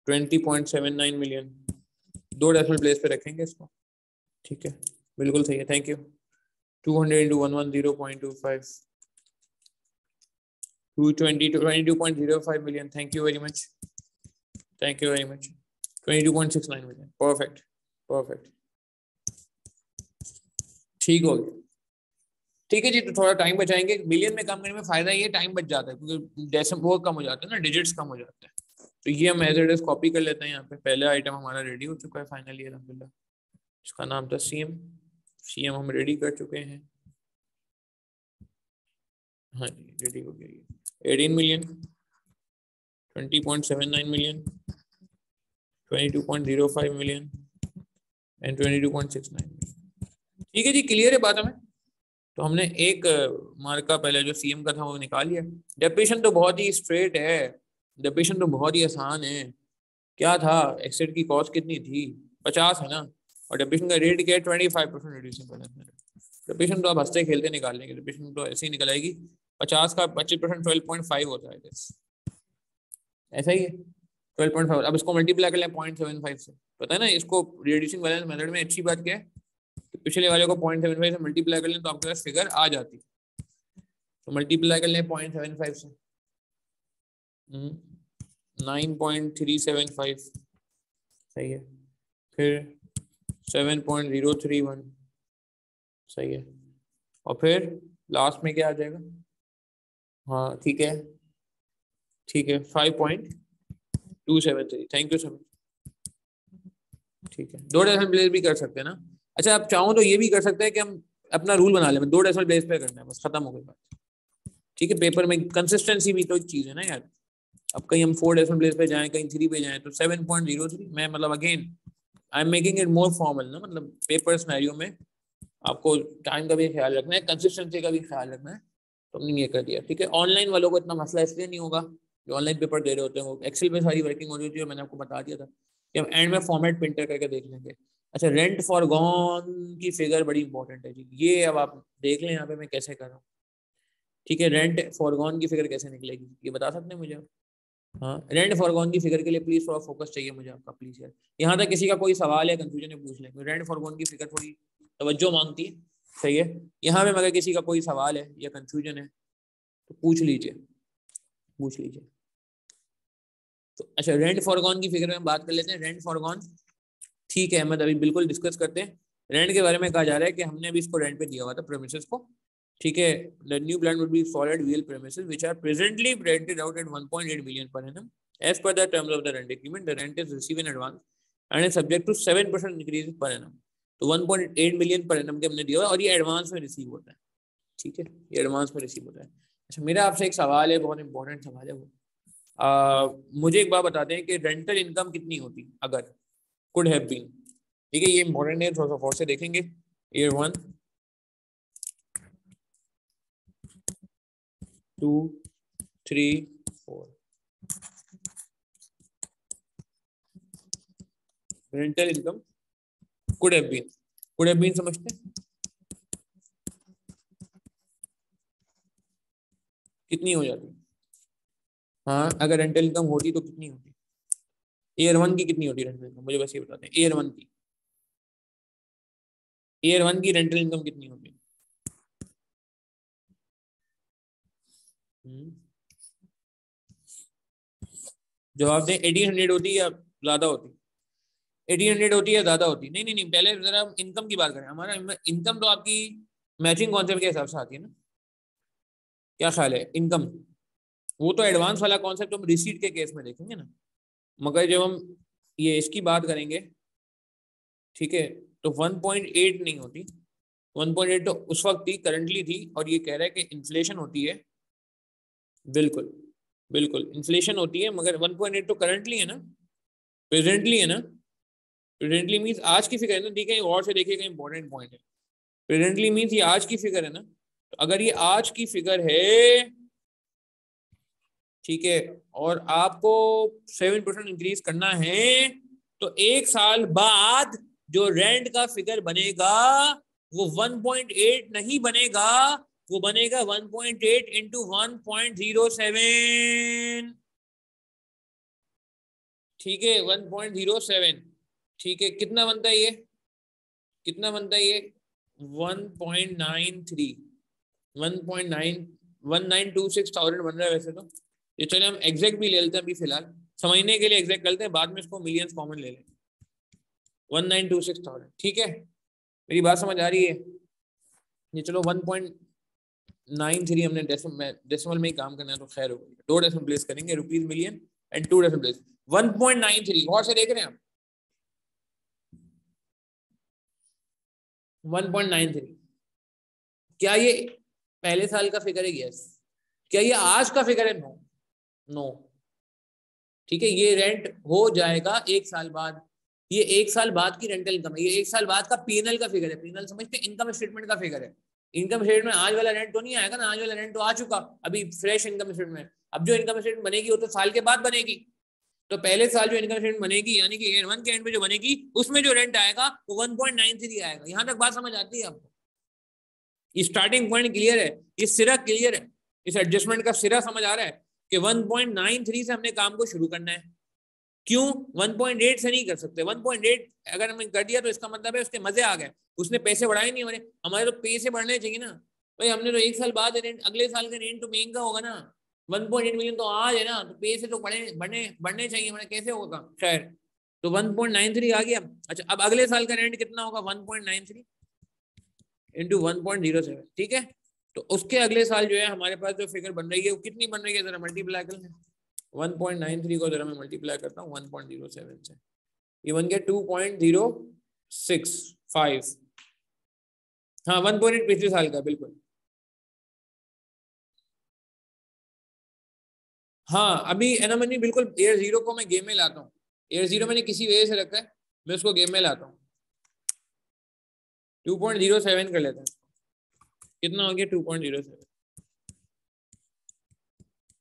20.79 मिलियन, 2 डेसिमल प्लेस पे रखेंगे इसको। ठीक है, बिल्कुल सही है, thank you. 200 into 110.25, 22.05 million, thank you very much, thank you very much, 22.69 million, perfect, perfect, ठीक हो गया। ठीक है जी, तो थोड़ा टाइम बचाएंगे, मिलियन में काम करने में फायदा ये टाइम बच जाता है, क्योंकि डेसिमल बहुत कम हो जाते हैं ना, डिजिट्स कम हो जाते हैं। तो ये हम एज इट इज कॉपी कर लेते हैं, यहाँ पे पहला आइटम हमारा रेडी हो चुका है फाइनली अल्हम्दुलिल्लाह, इसका नाम था सीएम, सीएम हम रेडी कर चुके हैं, हाँ जी रेडी हो गया। 18 million, 20.79 million, 22.05 million and 22.69 million. ठीक है जी, क्लियर है बात हमें? तो हमने एक मार्का पहले जो सीएम का था वो निकाल लिया। डेफिनेशन तो बहुत ही स्ट्रेट है, डेफिनेशन तो बहुत ही आसान है। क्या था, एक्सेट की कॉस्ट कितनी थी? 50 है ना, और डेफिनेशन का रेट क्या है? 25% रिड्यूसिंग बैलेंस। डेफिनेशन तो आप हंसते खेलते निकाल लेंगे, डेफिनेशन तो ऐसे ही निकल आएगी। 50 का 25% 12.5 होता है, ऐसा ही है 12.5। अब इसको मल्टीप्लाई कर लें 0.75 से, पता है ना इसको रिड्यूसिंग बैलेंस मेथड में अच्छी बात क्या है, पिछले वाले को 0.75 से मल्टीप्लाई कर लें तो आपके पास फिगर आ जाती है। तो मल्टीप्लाई कर लें 0.75 से, 9.375, सही है, फिर 7.031, सही है, और फिर लास्ट में क्या आ जाएगा? हाँ ठीक है, ठीक है 5.273, थैंक यू सर। ठीक है, 2 डेसिमल प्लेस भी कर सकते हैं ना। अच्छा, आप चाहो तो ये भी कर सकते हैं कि हम अपना रूल बना लें, 2 डेसिमल प्लेस पे करना है, बस खत्म हो गई बात। ठीक है, पेपर में कंसिस्टेंसी भी तो एक चीज है ना यार। अब कहीं हम 4 डेसिमल प्लेस पे जाएं, कहीं 3 पे जाएं, तो 7.03 मैं मतलब again I am making it more formal ना, मतलब पेपर सिनेरियो में आपको टाइम का भी ख्याल रखना है, कंसिस्टेंसी का भी ख्याल रखना है, तो हमने ये कर दिया। ठीक है, ऑनलाइन वालों को इतना मसला इसलिए नहीं होगा, जो ऑनलाइन पेपर दे रहे होते हैं वो एक्सेल में सारी वर्किंग हो रही होती है, मैंने आपको बता दिया था कि हम एंड में फॉर्मेट प्रिंटर करके देख लेंगे। अच्छा, रेंट फॉर गॉन की फिगर बड़ी इंपॉर्टेंट है जी, ये अब आप देख लें यहाँ पे मैं कैसे कर रहा हूँ। ठीक है, रेंट फॉर गॉन की फिगर कैसे निकलेगी ये बता सकते हैं मुझे? हाँ, रेंट फॉरगॉन की फिगर के लिए प्लीज थोड़ा फोकस चाहिए मुझे आपका, प्लीज यार। यहाँ तक किसी का कोई सवाल है, कंफ्यूजन है, पूछ लें, रेंट फॉरगॉन की फिगर थोड़ी तवज्जो मांगती है, सही है। यहाँ पे अगर किसी का कोई सवाल है या कंफ्यूजन है तो पूछ लीजिए, पूछ लीजिए। तो अच्छा, रेंट फॉरगॉन की फिगर में बात कर लेते हैं। रेंट फॉरगॉन, ठीक है अहमद, अभी बिल्कुल डिस्कस करते हैं। रेंट के बारे में कहा जा रहा है कि हमने अभी इसको रेंट पे दिया हुआ था प्रेमिसेस को, ठीक है। The new plan would be solid wheel premises which are presently rented out at 1.8 million per annum as per the terms of the rent agreement. The rent is received in advance and is subject to 7% increase per annum. तो 1.8 million per annum के हमने दिया और ये advance में receive होता है, ठीक है, ये एडवांस में रिसीव होता है। अच्छा, मेरा आपसे एक सवाल है, बहुत इंपॉर्टेंट सवाल है वो, मुझे एक बात बताते हैं कि रेंटल इनकम कितनी होती अगर कुड हैव बीन, ठीक है, ये इंपॉर्टेंट है, थोड़ा सा फोर से देखेंगे। Year 1, 2, 3, 4, rental income could have been, could have been समझते हैं कितनी हो जाती? हाँ, अगर रेंटल इनकम होती तो कितनी होती? ईयर 1 की कितनी होती रेंटल इनकम, मुझे बस ये बताते हैं ईयर 1 की। ईयर 1 की रेंटल इनकम कितनी होगी? जवाब दें। 1800 होती है या ज्यादा होती? 1800 होती है, ज्यादा होती? नहीं नहीं नहीं, पहले जरा इनकम की बात करें। हमारा इनकम तो आपकी मैचिंग कॉन्सेप्ट के हिसाब से आती है ना, क्या ख्याल है? इनकम वो तो एडवांस वाला कॉन्सेप्ट हम रिसीट के केस में देखेंगे ना, मगर जब हम ये इसकी बात करेंगे, ठीक है, तो 1.8 नहीं होती। 1.8 तो उस वक्त थी, करंटली थी, और ये कह रहा है कि इन्फ्लेशन होती है। बिल्कुल बिल्कुल इन्फ्लेशन होती है, मगर 1.8 तो करंटली है ना, प्रेजेंटली है ना। प्रेजेंटली मीन्स आज की फिगर है ना, ठीक है, और से देखिएगा, इंपॉर्टेंट पॉइंट है। प्रेजेंटली मीन्स ये आज की फिगर है ना, तो अगर ये आज की फिगर है, ठीक है, और आपको 7% इंक्रीज करना है, तो एक साल बाद जो रेंट का फिगर बनेगा वो 1.8 नहीं बनेगा, वो बनेगा 1.8 इंटू 1.07। ठीक है, 1.07। ठीक है, कितना बनता है ये? कितना बनता है ये? 1.93, 1.91926,000 बन रहा है वैसे तो। ये चले हम एग्जैक्ट भी ले लेते हैं अभी फिलहाल, समझने के लिए एग्जैक्ट करते हैं, बाद में इसको मिलियंस कॉमन ले लें। 1,926,000, ठीक है, मेरी बात समझ आ रही है? ये चलो 1.93 हमने डेसिमल में ही काम करना है तो खैर हो गई, 2 डेसिमल प्लेस करेंगे, rupees million and 2 decimal place. 1.93 और से देख रहे हैं आप, 1.93। क्या ये पहले साल का फिगर है? यस। क्या ये आज का फिगर है? नो। नो, ठीक है, ये रेंट हो जाएगा एक साल बाद। ये एक साल बाद की रेंटल इनकम है, ये एक साल बाद का पीएनएल का फिगर है। पीएनएल समझते हैं? इनकम स्टेटमेंट का फिगर है। इनकम स्टेटमेंट में आज वाला रेंट तो नहीं आएगा ना, आज वाला रेंट तो आ चुका, अभी फ्रेश इनकम स्टेटमेंट। अब जो इनकम स्टेटमेंट बनेगी वो तो साल के बाद बनेगी। तो पहले साल जो इनकम स्टेटमेंट बनेगी, यानी कि ईयर 1 के एंड पे जो बनेगी, उसमें जो रेंट आएगा वो 1.93 आएगा। यहां तक बात समझ आती है आपको? स्टार्टिंग पॉइंट क्लियर है, ये सिरा क्लियर है, इस एडजस्टमेंट का सिरा समझ आ रहा है कि 1.93 से हमने काम को शुरू करना है। क्यों 1.8 से नहीं कर सकते? 1.8 अगर हमने कर दिया तो इसका मतलब है उसके मजे आ गए, उसने पैसे बढ़ाए नहीं हमारे। हमारे तो पैसे बढ़ने चाहिए ना भाई, हमने तो एक साल बाद रेंट, अगले साल का रेंट तो महंगा होगा ना। 1.8 मिलियन तो आज है ना, तो पैसे तो बढ़ने चाहिए हमारे, कैसे होगा शायद। तो 1.93 आ गया। अच्छा, अब अगले साल का रेंट कितना होगा? 1.93 इंटू 1.07, ठीक है। तो उसके अगले साल जो है हमारे पास जो फिगर बन रही है वो कितनी बन रही है, जरा मल्टीप्लाई कर लें। 1.93 को जरा मैं मल्टीप्लाई करता हूँ 1.07 से, ये बन गया 2.065। हाँ, 1.8 पिछले साल का, बिल्कुल। हाँ, अभी है ना मनी, बिल्कुल। एयर जीरो को मैं गेम में लाता हूँ, एयर जीरो मैंने किसी वजह से रखा है, मैं उसको गेम में लाता हूँ। 2.07 कर लेते हैं। कितना हो गया? 2.07,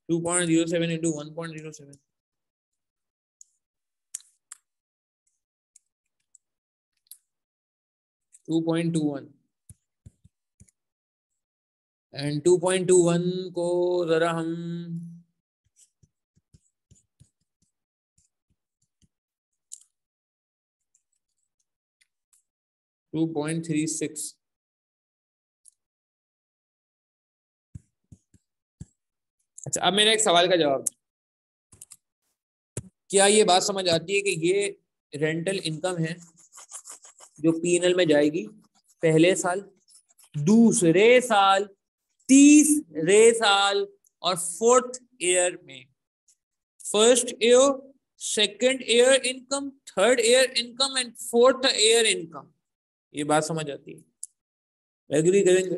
2.07 इंटू 1.07, 2.21। एंड 2.21 को जरा हम 2.36। अच्छा, अब मेरा एक सवाल का जवाब, क्या ये बात समझ आती है कि ये रेंटल इनकम है जो पीएनएल में जाएगी पहले साल, दूसरे साल, तीसरे साल और फोर्थ ईयर में? First year, second year income, third year income and fourth year income. ये बात समझ आती है? एग्री करेंगे?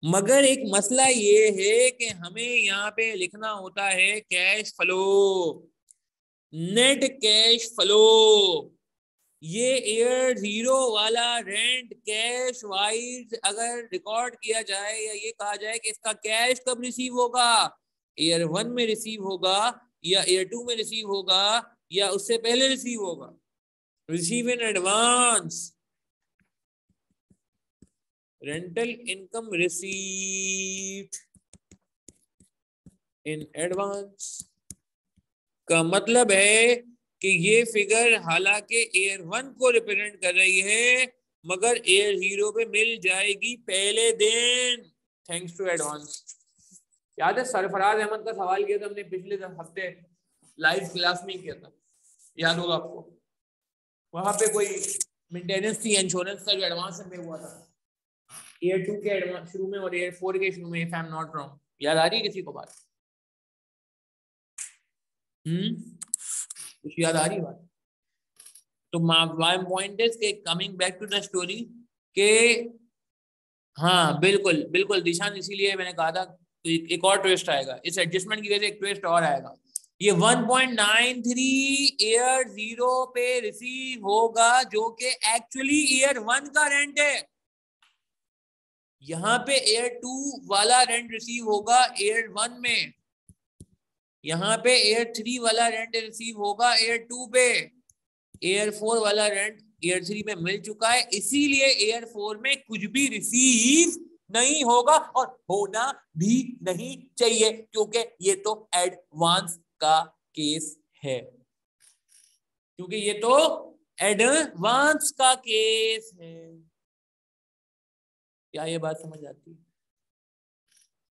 मगर एक मसला ये है कि हमें यहाँ पे लिखना होता है cash flow, net cash flow. ये ईयर जीरो वाला रेंट कैश वाइज अगर रिकॉर्ड किया जाए, या ये कहा जाए कि इसका कैश कब रिसीव होगा, ईयर 1 में रिसीव होगा, या ईयर 2 में रिसीव होगा, या उससे पहले रिसीव होगा? Receive in advance. Rental income received in advance का मतलब है कि ये फिगर हालांकि ईयर 1 को रिप्रेजेंट कर रही है, मगर एयर जीरो पे मिल जाएगी पहले दिन, थैंक्स टू एडवांस। याद है सरफराज अहमद का सवाल किया था हमने पिछले हफ्ते लाइव क्लास में किया था, याद होगा आपको। वहां पे कोई मेंटेनेंस थी, इंश्योरेंस का जो एडवांस में हुआ था एयर 2 के एडवांस शुरू में और एयर 4 के शुरू में, if I am not wrong. याद आ रही है किसी को बात? कुछ याद आ रही है बात? तो माय पॉइंट इज के coming back to the story के हाँ बिल्कुल बिल्कुल दिशान, इसीलिए मैंने कहा था तो एक और ट्विस्ट आएगा इस एडजस्टमेंट की वजह से, एक ट्विस्ट और आएगा। ये 1.93 एयर जीरो पे रिसीव होगा जो कि एक्चुअली एयर 1 का रेंट है। यहाँ पे एयर 2 वाला रेंट रिसीव होगा एयर 1 में, यहाँ पे एयर 3 वाला रेंट रिसीव होगा एयर 2 पे, एयर 4 वाला रेंट एयर 3 में मिल चुका है, इसीलिए एयर 4 में कुछ भी रिसीव नहीं होगा और होना भी नहीं चाहिए क्योंकि ये तो एडवांस का केस है, क्योंकि ये तो एडवांस का केस है। क्या ये बात समझ आती है?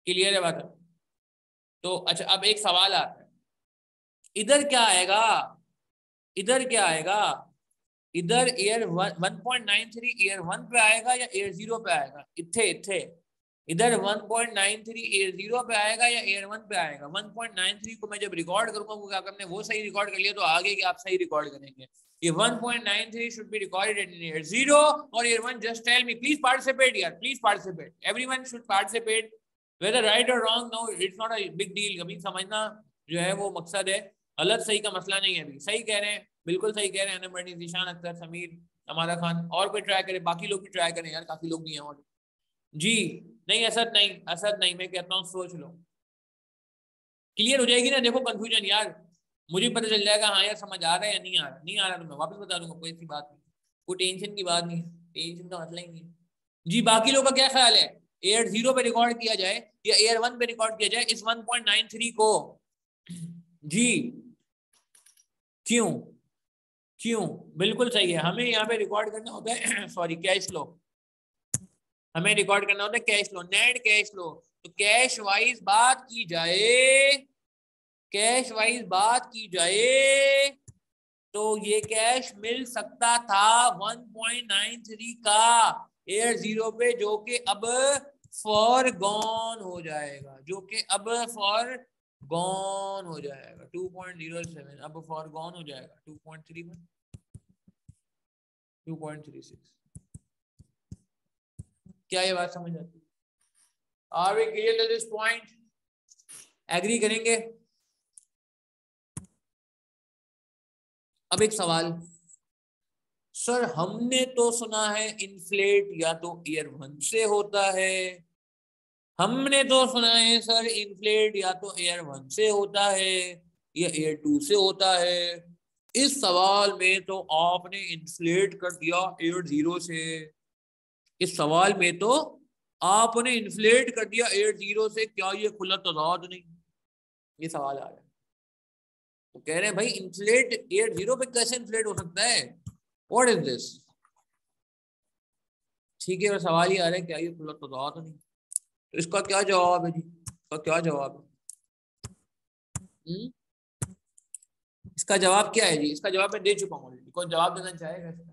क्लियर है बात? तो अच्छा अब एक सवाल आता है, इधर क्या आएगा, इधर क्या आएगा, इधर एयर 1.93 एयर 1 पे आएगा या एयर 0 पे आएगा? इथे इथे इधर 1.93 एयर 0 पे आएगा या एयर 1 पे आएगा? 1.93 को मैं जब रिकॉर्ड करूंगा वो क्या करने, वो सही रिकॉर्ड कर लिया तो आगे कि आप सही रिकॉर्ड करेंगे। ये 1.93 should be recorded in air 0 और air 1, just tell me, please participate यार, please participate, everyone should participate whether right or wrong, no it's not a big deal। अभी समझना जो है वो मकसद है, गलत सही का मसला नहीं है। अभी सही कह रहे हैं, बिल्कुल सही कह रहे हैं अनमर्नी, जीशान अख्तर, समीर, अमारा खान, और कोई ट्राई करे, बाकी लोग भी ट्राई करें यार, काफी लोग भी हैं और जी। नहीं असद नहीं, असद नहीं, मैं कहता हूँ सोच लो, क्लियर हो जाएगी ना। देखो कंफ्यूजन यार, मुझे पता चल जाएगा हाँ यार समझ आ रहा है या नहीं आ रहा, नहीं आ रहा तो मैं वापस बता दूंगा, कोई ऐसी बात नहीं, कोई टेंशन की बात नहीं, टेंशन का मसला ही नहीं जी। बाकी लोगों का क्या ख्याल है, एयर 0 पे रिकॉर्ड किया जाए या एयर 1 पे रिकॉर्ड किया जाए इस 1.93 को? जी क्यों, क्यों? बिल्कुल सही है, हमें यहाँ पे रिकॉर्ड करना होता है सॉरी कैश फ्लो, हमें रिकॉर्ड करना होता है cash flow, net cash flow. तो कैश वाइज बात की जाए, कैश वाइज बात की जाए तो ये कैश मिल सकता था 1.93 का एयर 0 पे, जो कि अब फॉर गॉन हो जाएगा, जो कि अब फॉर गॉन हो जाएगा 2.07, अब फॉर गॉन हो जाएगा 2.3 में 2.36। क्या ये बात समझ आती है? Are we clear to this point? Agree करेंगे? अब एक सवाल, सर हमने तो सुना है इन्फ्लेट या तो एयर 1 से होता है, हमने तो सुना है सर इन्फ्लेट या तो एयर 1 से होता है या एयर 2 से होता है। इस सवाल में तो आपने इन्फ्लेट कर दिया एयर 0 से, इस सवाल में तो आपने इन्फ्लेट कर दिया एयर 0 से, क्या ये खुला तजाद नहीं? ये सवाल आ रहा है, तो कह रहे हैं भाई इन्फ्लेट एयर 0 पे कैसे इन्फ्लेट हो सकता है, व्हाट इज दिस? ठीक है, और सवाल ही आ रहा है क्या ये खुला तजाद नहीं? तो इसका क्या जवाब है जी, इसका क्या जवाब है? इसका जवाब क्या है जी? इसका जवाब मैं दे चुका हूँ, कोई जवाब देना चाहेगा इसका?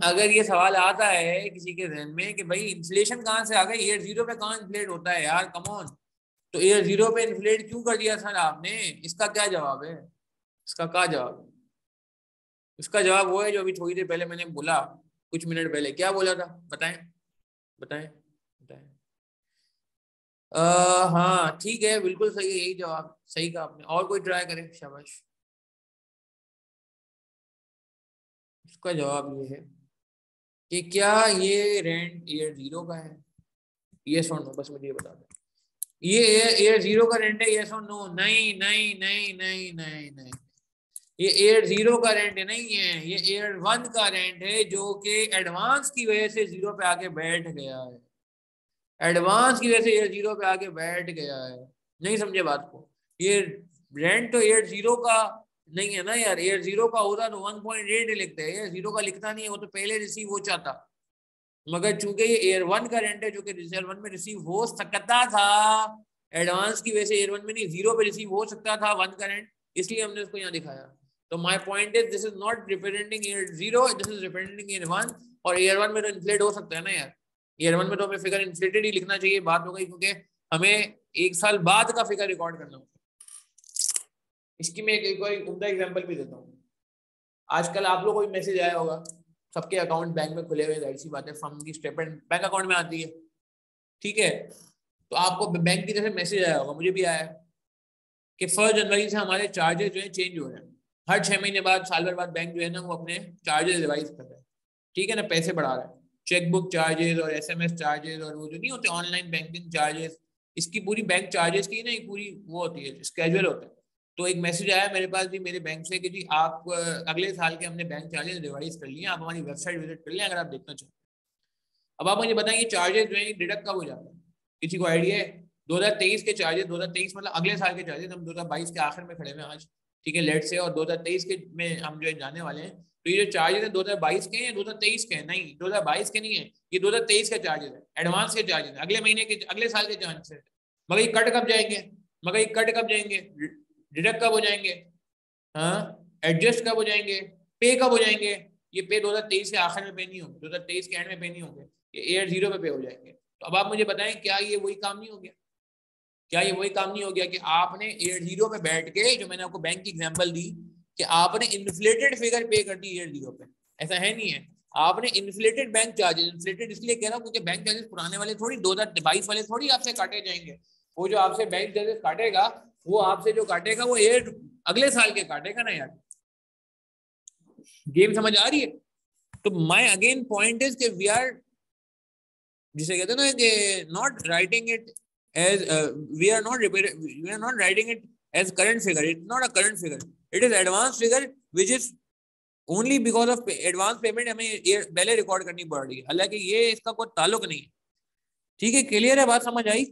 अगर ये सवाल आता है किसी के जहन में कि भाई इन्फ्लेशन कहाँ से आ गई, एयर 0 पे कहाँ इन्फ्लेट होता है यार, कम ऑन, तो एयर 0 पे इन्फ्लेट क्यों कर दिया सर आपने? इसका क्या जवाब है? इसका क्या जवाब है? इसका जवाब वो है जो अभी थोड़ी देर पहले मैंने बोला, कुछ मिनट पहले क्या बोला था, बताएं बताएं बताएं। हाँ ठीक है, बिल्कुल सही है, यही जवाब सही कहा आपने, और कोई ट्राई करे, शाबाश। इसका जवाब ये है कि क्या ये रेंट एयर 0 का है, यस और नो, बस मुझे ये बता दें, ये एयर 0 का रेंट है, यस और नो? नहीं नहीं नहीं नहीं नहीं नहीं, ये एयर 0 का रेंट नहीं है, ये एयर 1 का रेंट है जो कि एडवांस की वजह से 0 पे आके बैठ गया है, एडवांस की वजह से एयर 0 पे आके बैठ गया है। नहीं समझे बात को? ये रेंट तो एयर 0 का नहीं है ना यार, एयर जीरो का होता तो 1.8 लिखते हैं, एयर जीरो का लिखता नहीं है, वो तो पहले रिसीव हो जाता। मगर चूंकि ये एयर वन का रेंट है जो कि एयर वन में रिसीव हो सकता था, एडवांस की वजह से एयर वन में नहीं जीरो पे रिसीव हो सकता था वन का रेंट, इसलिए हमने उसको यहाँ दिखाया। तो my point is this is not representing air zero, this is representing air one. और एयर वन में तो इन्फ्लेट हो सकता है ना यार, एयर वन में तो हमें फिगर इन्फ्लेटेड ही लिखना चाहिए, बात हो गई, क्योंकि हमें एक साल बाद का फिगर रिकॉर्ड करना होगा। इसकी मैं एक कोई उम्दा एग्जांपल भी देता हूँ। आजकल आप लोग को मैसेज आया होगा, सबके अकाउंट बैंक में खुले हुए, जाहिर सी बात है, फर्म की स्टेटमेंट बैंक अकाउंट में आती है, ठीक है। तो आपको बैंक की तरफ से मैसेज आया होगा, मुझे भी आया है, कि 1 जनवरी से हमारे चार्जेस जो है चेंज हो रहे हैं। हर 6 महीने बाद, साल भर बाद बैंक जो है ना वो अपने चार्जेस रिवाइज कर रहा है, ठीक है ना, पैसे बढ़ा रहा है, चेकबुक चार्जेस और SMS चार्जेस और वो जो नहीं होते ऑनलाइन बैंकिंग चार्जेस, इसकी पूरी बैंक चार्जेस की ना एक पूरी वो होती है, स्केड्यूल होता है। तो एक मैसेज आया मेरे पास भी मेरे बैंक से कि जी आप अगले साल के हमने बैंक चार्जेस रिवाइज कर लिए, आप हमारी वेबसाइट विजिट कर लें अगर आप देखना चाहते हैं। अब आप मुझे बताएं ये चार्जेस जो है डिडक्ट कब हो जाते हैं, किसी को आइडिया है? 2023 के चार्जेस, 2023 मतलब अगले साल के चार्जेस, हम 2022 के आखिर में खड़े हैं आज, ठीक है, लेट से, और 2023 के में हम जो है जाने वाले हैं। तो ये जो चार्जेस है 2022 के हैं या 2023 के हैं? नहीं, 2022 के नहीं है, ये 2023 के चार्जेस है, एडवांस के चार्जेस है, अगले महीने के, अगले साल के चार्जेस है। मगर ये कट कब जाएंगे, मगर ये कट कब जाएंगे, डिडक्ट कब हो जाएंगे, हाँ, एडजस्ट कब हो जाएंगे, पे कब हो जाएंगे? ये पे 2023 के आखिर में पे नहीं होंगे, 2023 के एंड में पे नहीं होंगे, ये एयर जीरो पे हो जाएंगे। तो अब आप मुझे बताएं क्या ये वही काम नहीं हो गया? क्या ये वही काम नहीं हो गया कि आपने एयर जीरो पे बैठ के, जो मैंने आपको बैंक की एग्जांपल दी, कि आपने इन्फ्लेटेड फिगर पे कर दी एयर जीरो पे? ऐसा है नहीं है, आपने इन्फ्लेटेड बैंक चार्जेस, इन्फ्लेटेड इसलिए कह रहा हूँ क्योंकि बैंक चार्जेस पुराने वाले थोड़ी, 2022 वाले थोड़ी आपसे काटे जाएंगे। वो जो आपसे बैंक चार्जेस काटेगा, वो आपसे जो काटेगा वो एयर अगले साल के काटेगा ना यार। गेम समझ आ रही है? तो माय अगेन पॉइंट इज कि वी आर, जिसे कहते हैं ना कि not writing it as we are not writing it as current figure. It's not a current figure, it is advanced figure which is only because of advance payment हमें ये पहले record करनी पड़ रही है, हालांकि ये इसका कोई ताल्लुक नहीं है। ठीक है, क्लियर है बात, समझ आई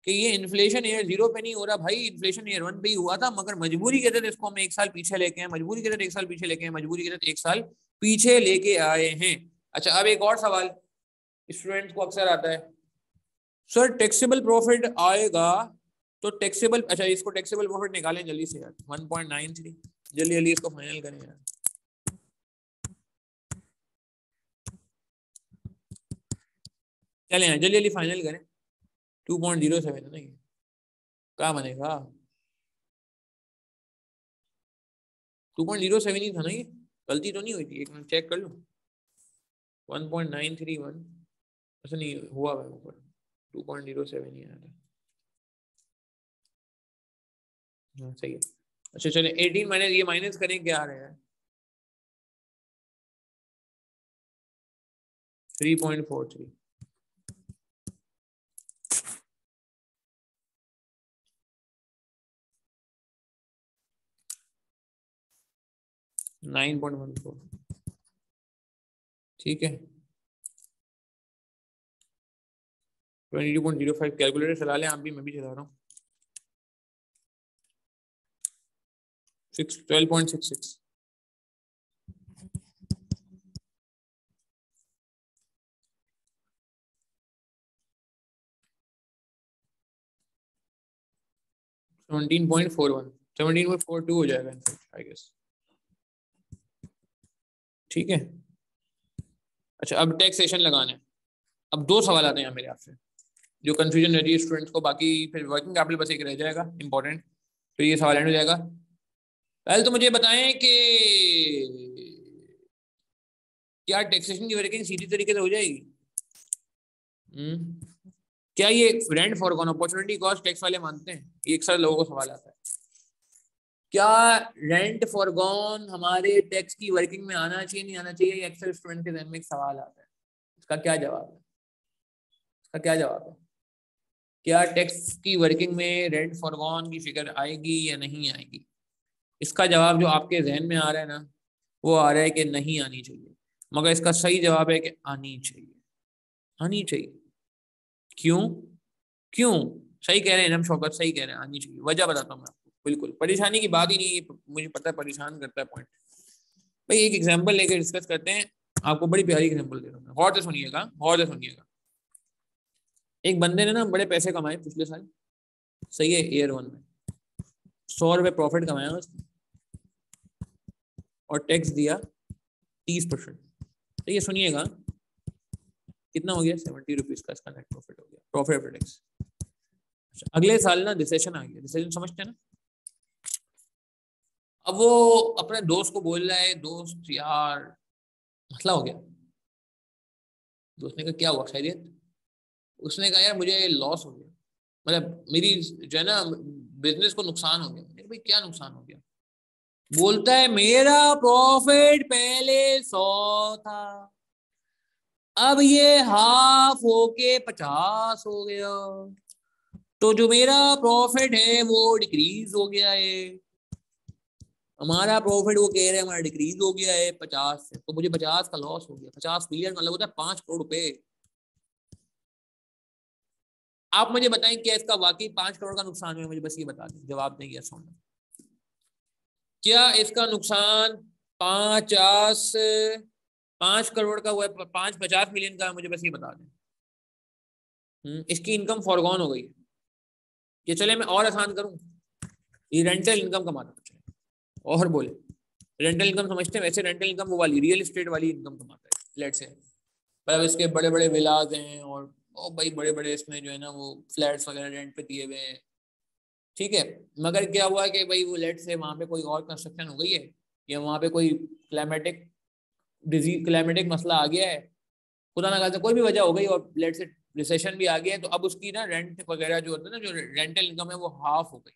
कि ये इन्फ्लेशन ईयर जीरो पे नहीं हो रहा भाई, इन्फ्लेशन ईयर वन पे ही हुआ था, मगर मजबूरी के तहत इसको हम एक साल पीछे लेके हैं, मजबूरी के तहत एक साल पीछे लेके हैं, मजबूरी के तहत एक साल पीछे लेके आए हैं। अच्छा, अब एक और सवाल स्टूडेंट को अक्सर आता है, सर टैक्सेबल प्रॉफिट आएगा तो टैक्सेबल, अच्छा इसको टैक्सेबल प्रॉफिट निकालें जल्दी से यार, 1.93, जल्दी जल्दी इसको फाइनल करें यार। चलें यार जल्दी जल्दी फाइनल करें, 2.07 है ना ये, क्या बनेगा? 2.07 ही था ना ये, गलती तो नहीं हुई थी? एक मिनट चेक कर लो, 1.931 ऐसा नहीं हुआ है ऊपर, 2.07 ही आया था। हाँ सही है। अच्छा चले 18 माइनस ये माइनस करें, क्या आ रहा है? 3.43, 9.14, ठीक है। 22.05 कैलकुलेटर चला लें आप भी, मैं भी चला रहा हूँ। 12.66, सेवनटीन पॉइंट 17.42 हो जाएगा आई गेस, ठीक है। अच्छा अब टैक्सेशन लगाना है। अब दो सवाल आते हैं यहाँ मेरे आपसे, जो कंफ्यूजन रहती है स्टूडेंट्स को, बाकी फिर वर्किंग कैपिटल बस एक रह जाएगा इंपॉर्टेंट, फिर ये सवाल एंड हो जाएगा। पहले तो मुझे बताएं कि क्या टैक्सेशन की वर्किंग सीधी तरीके से हो जाएगी? क्या ये rent foregone opportunity cost tax वाले मानते हैं? ये अक्सर लोगों को सवाल आता है, क्या रेंट फॉरगॉन हमारे टैक्स की वर्किंग में आना चाहिए नहीं आना चाहिए? ये अक्सर स्टूडेंट के ज़हन में एक सवाल आता है, इसका क्या जवाब है? इसका क्या जवाब है? क्या टैक्स की वर्किंग में रेंट फॉरगॉन की फिगर आएगी या नहीं आएगी? इसका जवाब जो आपके जहन में आ रहा है ना, वो आ रहा है कि नहीं आनी चाहिए, मगर इसका सही जवाब है कि आनी चाहिए, आनी चाहिए। क्यों? क्यों? सही कह रहे हैं हम शौकत, सही कह रहे हैं, आनी चाहिए। वजह बताता हूँ मैं आपको। बिल्कुल परेशानी की बात ही नहीं है, मुझे पता है परेशान करता है पॉइंट। भाई एक एग्जांपल लेकर डिस्कस करते हैं, आपको बड़ी प्यारी एग्जांपल दे रहा हूँ, गौर से सुनिएगा, गौर से सुनिएगा। एक बंदे ने ना बड़े पैसे कमाए पिछले साल, सही है, ईयर 1 में 100 रुपये प्रॉफिट कमाया उसने और टैक्स दिया 30%। तो ये सुनिएगा कितना हो गया, 70 रुपीज का इसका नेट प्रॉफिट हो गया, प्रॉफिट आफ्टर टैक्स। अच्छा, अगले साल ना रिसेशन आ गया, रिसेशन समझते हैं ना। अब वो अपने दोस्त को बोल रहा है, दोस्त यार मसला हो गया। दोस्त ने कहा क्या हुआ, खैरियत? उसने कहा यार मुझे लॉस हो गया, मतलब मेरी जो है ना बिजनेस को नुकसान हो गया। मैंने भाई क्या नुकसान हो गया? बोलता है मेरा प्रॉफिट पहले 100 था, अब ये हाफ होके 50 हो गया, तो जो मेरा प्रॉफिट है वो डिक्रीज हो गया है। हमारा प्रॉफिट वो कह रहे हैं हमारा डिक्रीज हो गया है 50 से, तो मुझे 50 का लॉस हो गया। 50 मिलियन मतलब होता है 5 करोड़ रुपए। आप मुझे बताएं क्या इसका वाकई 5 करोड़ का नुकसान है? मुझे बस ये बता दें, जवाब दें यस और नो। क्या इसका नुकसान 5 करोड़ का हुआ है, 50 मिलियन का? मुझे बस ये बता दें। इसकी इनकम फॉरगॉन हो गई है। ये चले मैं और आसान करूं, ये रेंटल इनकम कमाता है। और बोले रेंटल इनकम समझते हैं? वैसे रेंटल इनकम वो वाली रियल एस्टेट वाली इनकम कमाता है, लेट्स से मतलब इसके बड़े बड़े विलाज हैं और ओ भाई बड़े बड़े इसमें जो है ना वो फ्लैट्स वगैरह रेंट पे दिए हुए हैं, ठीक है। मगर क्या हुआ कि भाई वो लेट्स से वहाँ पे कोई और कंस्ट्रक्शन हो गई है, या वहाँ पे कोई क्लाइमेटिक डिजीज, क्लाइमेटिक मसला आ गया है, खुदा ना खास्ता कोई भी वजह हो गई और लेट्स से रिसेशन भी आ गया है, तो अब उसकी ना रेंट वगैरह जो होता है ना, जो रेंटल इनकम है वो हाफ हो गई।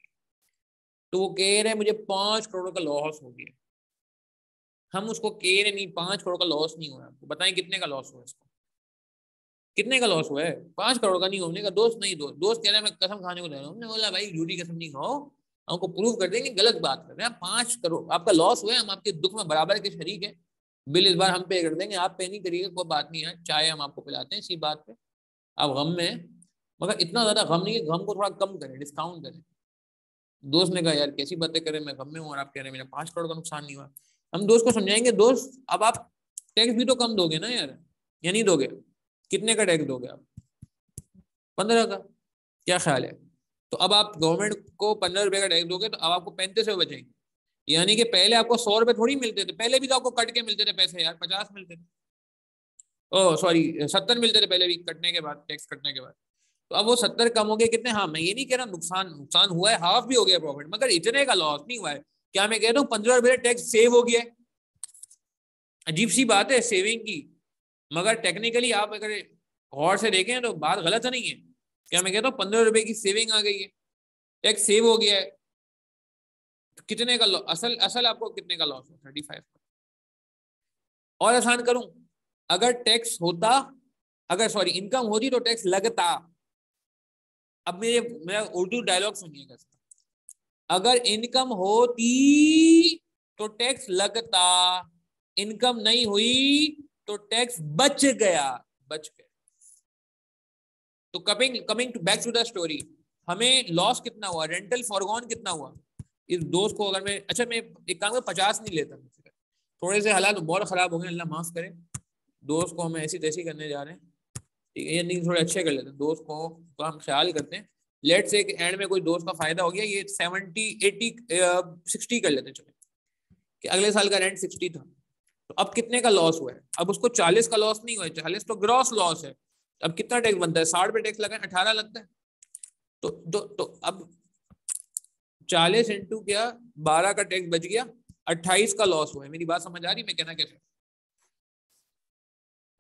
तो वो कह रहे हैं मुझे 5 करोड़ का लॉस हो गया। हम उसको कह रहे नहीं 5 करोड़ का लॉस नहीं हुआ है, आपको बताएं कितने का लॉस हुआ है इसको, कितने का लॉस हुआ है? 5 करोड़ का नहीं। होने का दोस्त नहीं, दोस्त कह रहा है मैं कसम खाने को दे रहा हूँ। हमने बोला भाई झूठी कसम नहीं खाओ, हमको प्रूव कर देंगे गलत बात कर रहे हैं। 5 करोड़ आपका लॉस हुआ है, हम आपके दुख में बराबर के शरीक है, बिल इस बार हम पे कर देंगे, आप पे नहीं करिएगा, कोई बात नहीं है, चाय हम आपको पिलाते हैं इसी बात पे, आप गम में हैं। मगर इतना ज्यादा गम नहीं है, गम को थोड़ा कम करें, डिस्काउंट करें। दोस्त ने कहा यार कैसी बातें करें, मैं गम में हूँ और आप कह रहे हैं मेरा 5 करोड़ का नुकसान नहीं हुआ। हम दोस्त को समझाएंगे, दोस्त अब आप टैक्स भी तो कम दोगे ना यार, या नहीं दोगे? कितने का टैक्स दोगे आप? 15 का, क्या ख्याल है? तो अब आप गवर्नमेंट को 15 रुपए का टैक्स दोगे तो अब आपको 35 रुपए बचेंगे। यानी कि पहले आपको 100 रुपए थोड़ी मिलते थे, पहले भी तो आपको कट के मिलते थे पैसे यार, 50 मिलते थे, ओ सॉरी 70 मिलते थे पहले भी, कटने के बाद, टैक्स कटने के बाद। तो अब वो 70 कम हो गए कितने? हाँ मैं ये नहीं कह रहा नुकसान नुकसान हुआ है, हाफ भी हो गया प्रॉफिट, मगर इतने का लॉस नहीं हुआ है। क्या मैं कह रहा हूँ 15 रुपए टैक्स सेव हो गया है? अजीब सी बात है सेविंग की, मगर टेक्निकली आप अगर गौर से देखें तो बात गलत नहीं है। क्या मैं कहता हूँ 15 रुपए की सेविंग आ गई है, टैक्स सेव हो गया है। तो कितने का असल असल आपको कितने का लॉस हो? 35 का। और आसान करूं, अगर टैक्स होता, अगर सॉरी इनकम होती तो टैक्स लगता। अब मेरा उर्दू डायलॉग सुनिएगा, अगर इनकम होती तो टैक्स लगता, इनकम नहीं हुई तो टैक्स बच गया, बच गया। तो coming coming to back to the story, हमें लॉस कितना हुआ, रेंटल फॉरगॉन कितना हुआ? इस दोस्त को अगर मैं, अच्छा मैं एक काम 50 नहीं लेता, थोड़े से हालात बहुत खराब हो गए, अल्लाह माफ करे, दोस्त को हम ऐसी तैसी करने जा रहे हैं, ठीक है, ये नहीं थोड़े अच्छे कर लेते हैं दोस्त को, तो हम ख्याल करते हैं। लेट से एंड में कोई दोस्त का फायदा हो गया, ये 70 80 60 कर लेते चले, कि अगले साल का रेंट 60 था, तो अब कितने का लॉस हुआ है? अब उसको 40 का लॉस नहीं हुआ है, 40 तो ग्रॉस लॉस है। अब कितना टैक्स बनता है? 60 पे टैक्स लगा, 18 लगता है। तो अब 40 इंटू क्या, 12 का टैक्स बच गया, 28 का लॉस हुआ है। मेरी बात समझ आ रही? मैं कहना कैसे,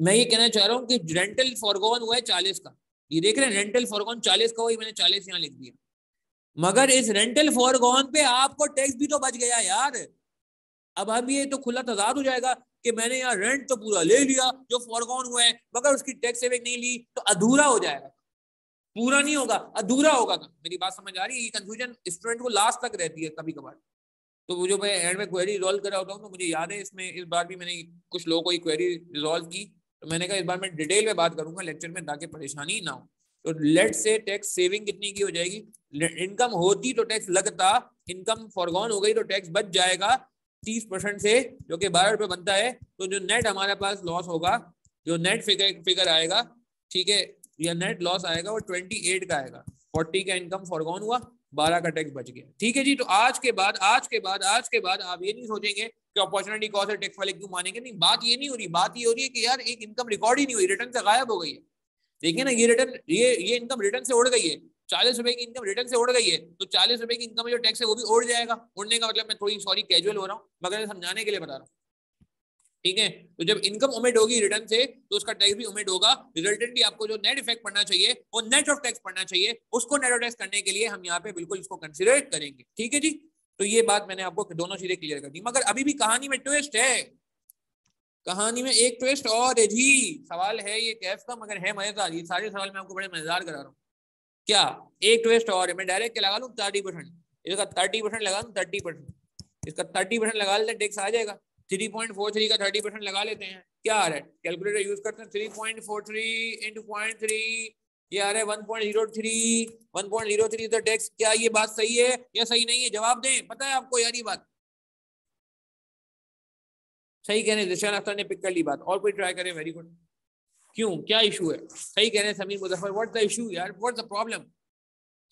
मैं ये कहना चाह रहा हूँ कि रेंटल फॉरगॉन हुआ है 40 का, ये देख रहे हैं रेंटल फॉरगॉन 40 का हुआ, मैंने 40 यहाँ लिख दिया, मगर इस रेंटल फॉरगॉन पे आपको टैक्स भी तो बच गया यार। अब ये तो खुला तजाद हो जाएगा कि मैंने यार रेंट तो पूरा ले लिया जो फॉरगॉन हुआ है, मगर उसकी टैक्स सेविंग नहीं ली, तो अधूरा हो जाएगा, पूरा नहीं होगा, अधूरा होगा। मेरी बात समझ आ रही है? ये कंफ्यूजन स्टूडेंट को लास्ट तक रहती है कभी कभार। तो वो जो मैं एंड में क्वेरी रिजॉल्व कर रहा होता हूँ, तो मुझे याद है इसमें इस बार भी मैंने कुछ लोगों को क्वेरी रिजॉल्व की, तो मैंने कहा इस बार मैं डिटेल में बात करूंगा लेक्चर में, ताकि परेशानी ना हो। तो लेट से टैक्स सेविंग कितनी की हो जाएगी, इनकम होती तो टैक्स लगता, इनकम फॉरगॉन हो गई तो टैक्स बच जाएगा 30% से, जो कि 12 रुपए बनता है। तो जो नेट हमारे पास लॉस होगा, जो नेट फिगर आएगा, ठीक है, या नेट लॉस आएगा वो 28 का आएगा। 40 का इनकम फॉरगॉन हुआ, 12 का टैक्स बच गया। ठीक है जी। तो आज के बाद आप ये नहीं सोचेंगे कि अपॉर्चुनिटी कॉस्ट है टैक्स वाले क्यों मानेंगे, नहीं, बात ये नहीं हो रही। बात ये हो रही है कि यार एक इनकम रिकॉर्ड ही नहीं हुई, रिटर्न से गायब हो गई है। देखिए ना, ये रिटर्न, ये इनकम रिटर्न से उड़ गई है। 40 रुपए की इनकम रिटर्न से उड़ गई है, तो 40 रुपए की इनकम में जो टैक्स है वो भी उड़ जाएगा। उड़ने का मतलब, मैं थोड़ी सॉरी कैजुअल हो रहा हूँ मगर समझाने के लिए बता रहा हूँ, ठीक है। तो जब इनकम ओमिट होगी रिटर्न से, तो उसका टैक्स भी ओमिट होगा। रिजल्टेंटली आपको जो नेट इफेक्ट पड़ना चाहिए वो नेट ऑफ टैक्स पड़ना चाहिए। उसको नेट ऑफ टैक्स करने के लिए हम यहाँ पे बिल्कुल इसको कंसिडर करेंगे। ठीक है जी। तो ये बात मैंने आपको दोनों चीजें क्लियर कर दी, मगर अभी भी कहानी में ट्विस्ट है। कहानी में एक ट्विस्ट और है जी। सवाल है ये कैफ का, मगर है मजेदार। ये सारे सवाल मैं आपको बड़े मजेदार करा रहा हूँ। क्या एक ट्विस्ट और है, मैं डायरेक्ट क्या लगा लूँ 30%, इसका 30% लगा लूँ, 30%, इसका 30% लगा लेते हैं, टैक्स आ जाएगा। 3.43 का 30% लगा लेते हैं, क्या आ रहा है, कैलकुलेटर यूज करते हैं। 3.43 इंटू 0.3, ये आ रहा है 1.03। 1.03 इज द टैक्स। क्या ये बात सही है या सही नहीं है, जवाब दें। पता है आपको यार ये बात सही कह रहे हैं, जिशान अख्तर ने पिक कर ली बात, और कोई ट्राई करे, वेरी गुड। क्यों, क्या इशू है, सही कह रहे हैं Sameer Muzaffar, what's the issue यार, what's the problem.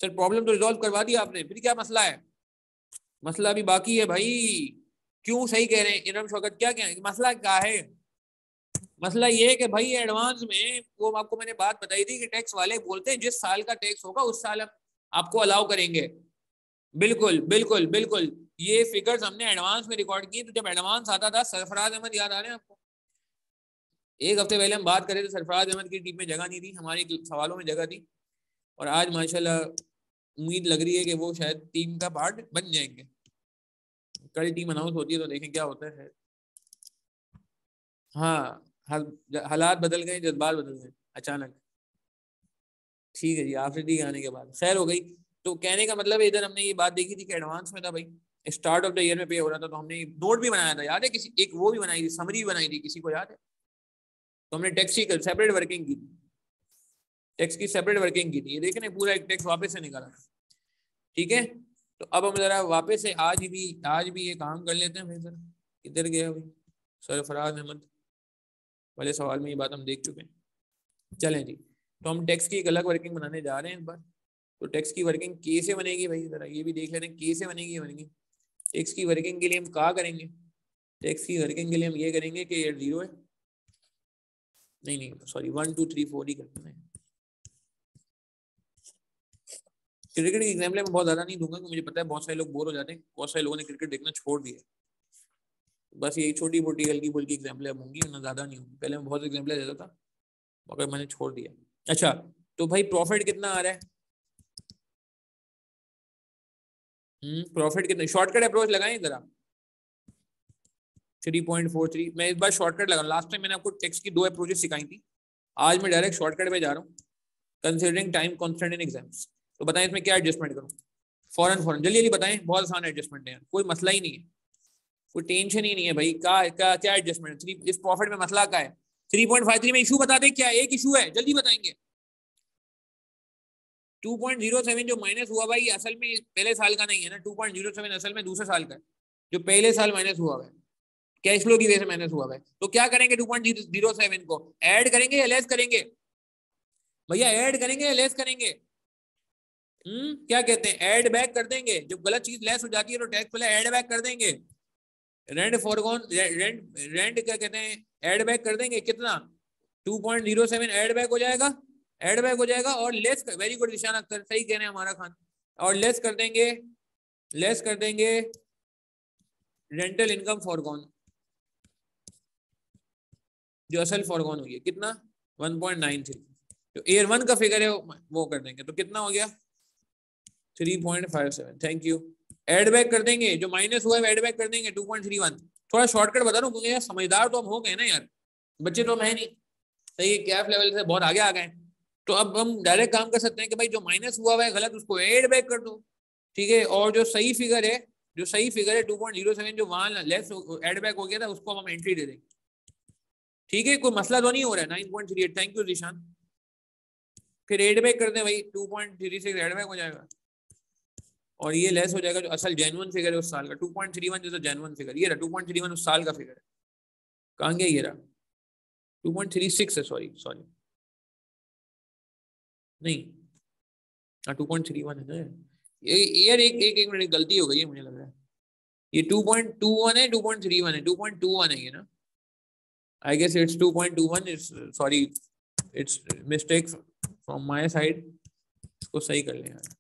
Sir problem तो रिजॉल्व करवा दिया आपने, फिर क्या मसला है, मसला भी बाकी है भाई। क्यों, सही कह रहे हैं इरम शौकत, क्या मसला क्या है। मसला ये है कि भाई एडवांस में, वो आपको मैंने बात बताई थी कि टैक्स वाले बोलते हैं जिस साल का टैक्स होगा उस साल हम आपको अलाउ करेंगे। बिल्कुल बिल्कुल बिल्कुल, ये फिगर्स हमने एडवांस में रिकॉर्ड किए। तो जब एडवांस आता था, सरफराज अहमद याद आ रहे हैं आपको, एक हफ्ते पहले हम बात कर रहे थे, सरफराज अहमद की टीम में जगह नहीं थी, हमारे सवालों में जगह थी, और आज माशाल्लाह उम्मीद लग रही है कि वो शायद टीम का पार्ट बन जाएंगे। कल टीम अनाउंस होती है तो देखें क्या होता है। हाँ, हालात बदल गए, जज्बात बदल गए अचानक। ठीक है जी, आफरीदी आने के बाद खैर हो गई। तो कहने का मतलब इधर हमने ये बात देखी थी कि एडवांस में था भाई, स्टार्ट ऑफ द ईयर में पे हो रहा था, तो हमने नोट भी बनाया था, याद है, किसी एक वो भी बनाई थी, समरी भी बनाई थी, किसी को याद है। तो हमने टैक्स की सेपरेट वर्किंग की थी, टैक्स की सेपरेट वर्किंग की थी। ये देखें पूरा एक टैक्स वापस से निकाला। ठीक है, तो अब हम जरा वापस से आज भी ये काम कर लेते हैं भाई। सर किधर गया भाई, सरफराज अहमद वाले सवाल में ये बात हम देख चुके हैं। चलें जी, तो हम टैक्स की एक अलग वर्किंग बनाने जा रहे हैं इस बार। तो टैक्स की वर्किंग कैसे बनेगी भाई, जरा ये भी देख लेते हैं कैसे बनेगी वर्किंग। टैक्स की वर्किंग के लिए हम क्या करेंगे, टैक्स की वर्किंग के लिए हम ये करेंगे कि 0 है, नहीं सॉरी 1 2 3 4 ही करते हैं। क्रिकेट की एग्जाम्पल मैं बहुत ज्यादा नहीं दूंगा क्योंकि मुझे पता है बहुत सारे लोग बोर हो जाते हैं, बहुत सारे लोगों ने क्रिकेट देखना छोड़ दिया। बस यही छोटी मोटी हल्की फुल्की एग्जाम्पल होंगी, ना ज्यादा नहीं होंगी। पहले मैं बहुत एग्जाम्पल देता था मगर मैंने छोड़ दिया। अच्छा, तो भाई प्रॉफिट कितना आ रहा है, प्रॉफिट कितना, शॉर्टकट अप्रोच लगाएं जरा। 3.43, मैं इस बार शॉर्टकट लगा, लास्ट टाइम मैंने आपको टेक्स्ट की 2 अप्रोचेस सिखाई थी, आज मैं डायरेक्ट शॉर्टकट में जा रहा हूँ। Considering time constant in exams, तो बताएं इसमें क्या एडजस्टमेंट करूँ, फौरन जल्दी जल्दी बताएं, बहुत आसान एडजस्टमेंट है, कोई मसला ही नहीं है, कोई टेंशन ही नहीं है भाई। क्या एडजस्टमेंट है इस प्रॉफिट में, मसला क्या है। 3.53 में इशू बता दें, क्या एक इशू है, जल्दी बताएंगे। 2.07 जो माइनस हुआ भाई असल में पहले साल का नहीं है ना, 2.07 असल में दूसरे साल का है, जो पहले साल माइनस हुआ है, कैश फ्लो की वजह से माइनस हुआ है। तो क्या करेंगे, 2.07 को ऐड करेंगे या लेस करेंगे, भैया ऐड करेंगे या लेस करेंगे, क्या कहते हैं, ऐड बैक कर देंगे। जब गलत चीज लेस हो जाती है तो टैक्स पहले ऐड बैक कर देंगे। रेंट फॉरगॉन, रेंट क्या कहते हैं, ऐड बैक कर देंगे, कितना 2.07 ऐड बैक हो जाएगा, ऐड बैक हो जाएगा, और लेस, वेरी गुड निशान अख्तर, सही कह रहे हैं हमारा खान, और लेस कर देंगे, लेस कर देंगे रेंटल इनकम फॉरगॉन, जो असल फॉरगॉन हुई है, कितना 1.93, जो ईयर 1 का फिगर है वो कर देंगे, तो कितना हो गया 3.57। Thank you. एड बैक कर देंगे, जो माइनस हुआ है एड बैक कर देंगे 2.31। थोड़ा शॉर्टकट बता रहा हूँ क्योंकि यार समझदार तो हम हो गए ना यार, बच्चे तो हम है नहीं, सही कैफ लेवल से बहुत आगे आ गए। तो अब हम डायरेक्ट काम कर सकते हैं कि भाई जो माइनस हुआ है गलत उसको एड बैक कर दो, ठीक है, और जो सही फिगर है, जो सही फिगर है 2.07 जो वहां लेस एड बैक हो गया था उसको हम एंट्री दे देंगे। ठीक है, कोई मसला तो नहीं हो रहा है। 9.38, थैंक यू निशान। फिर एड बैक कर दें भाई, 2.36 एड बैक हो जाएगा और ये लेस हो जाएगा जो असल जेन्युइन फिगर है उस साल का। 2.31 जो जेन्युइन फिगर, ये रहा 2.31 उस साल का फिगर है। कहाँ गया ये रहा 2.36 है, सॉरी सॉरी नहीं, हाँ 2.31 है ना यार, एक मिनट गलती हो गई है मुझे लग रहा है, ये 2.21 है, 2.31 है, 2.21 है ये ना, I guess it's 2.21, it's sorry it's mistake from my side, इसको सही कर लें यार।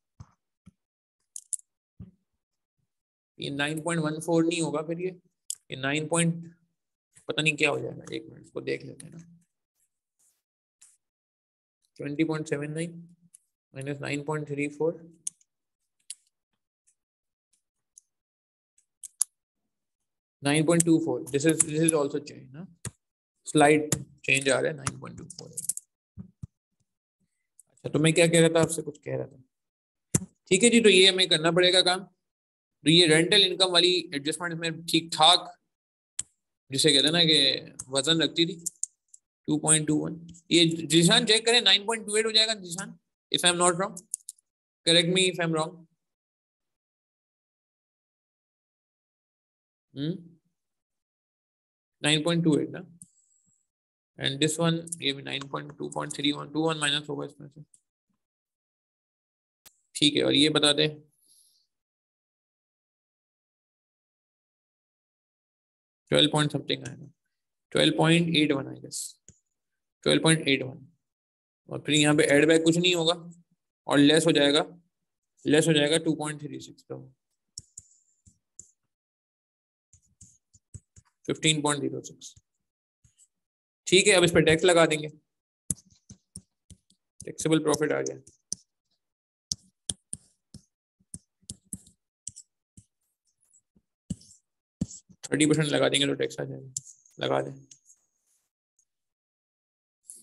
ये 9.14 नहीं होगा फिर, ये 9 पता नहीं क्या हो जाएगा, एक मिनट इसको देख लेते हैं ना। 20.79 minus 9.34 9.24, this is also change ना, स्लाइड चेंज आ रहा है 9.24। अच्छा तो मैं क्या कह रहा था, आपसे कुछ कह रहा था, ठीक है जी। तो ये हमें करना पड़ेगा काम। तो ये रेंटल इनकम वाली एडजस्टमेंट में ठीक ठाक, जिसे कहते हैं ना कि वजन रखती थी 2.21। ये जिशान चेक करें 9.28 हो जाएगा Zeeshan, if I am not wrong, correct me if I am wrong. 9.28 ना, एंड दिस वन ये भी 9.2.31 21 माइनस होगा इसमें से, ठीक है। और ये बता दें 12 पॉइंट समथिंग आएगा, 12.81 आई गेस, 12.81। और फिर यहाँ पे एड बैक कुछ नहीं होगा और लेस हो जाएगा 2.36, तो 15.06, ठीक है। अब इस पर टैक्स लगा देंगे, टैक्सेबल प्रॉफिट आ गया, %30 लगा देंगे तो टैक्स आ जाएगा, लगा दें।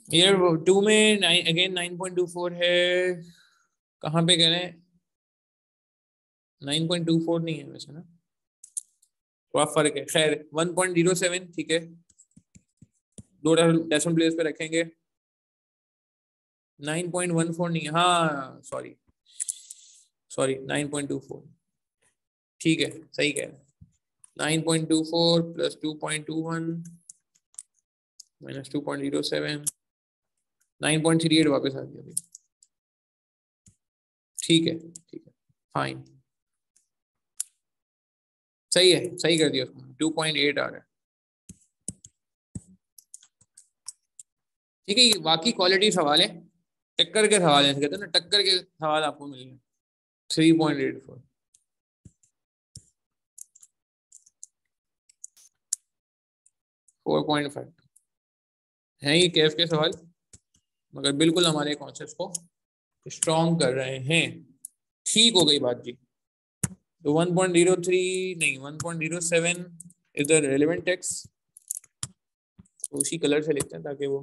ये 2 में अगेन 9.24 है, कहाँ पे कह रहे हैं 9.24 नहीं है वैसे ना, थोड़ा फर्क है, खैर 1.07, ठीक है, 2 डेसिमल प्लेस पे रखेंगे। 9.14 नहीं है, हाँ सॉरी 9.24, ठीक है सही कह रहे हैं। 9.24 प्लस 2.21 माइनस 2.07, 9.38 वापस आ गया अभी, ठीक है फाइन, सही है, सही कर दिया उसको, 2.8 आ रहा है, ठीक है। ये बाकी क्वालिटी सवाल है, टक्कर के सवाल है, कहते हैं ना टक्कर के सवाल आपको मिल गए। 3.84 4.5 है ये कैफ के सवाल, मगर बिल्कुल हमारे कॉन्सेप्ट को स्ट्रॉन्ग कर रहे हैं, ठीक हो गई बात जी। तो 1.03 नहीं 1.07 इज द रेलेवेंट टेक्स्ट, तो उसी कलर से लिखते हैं ताकि वो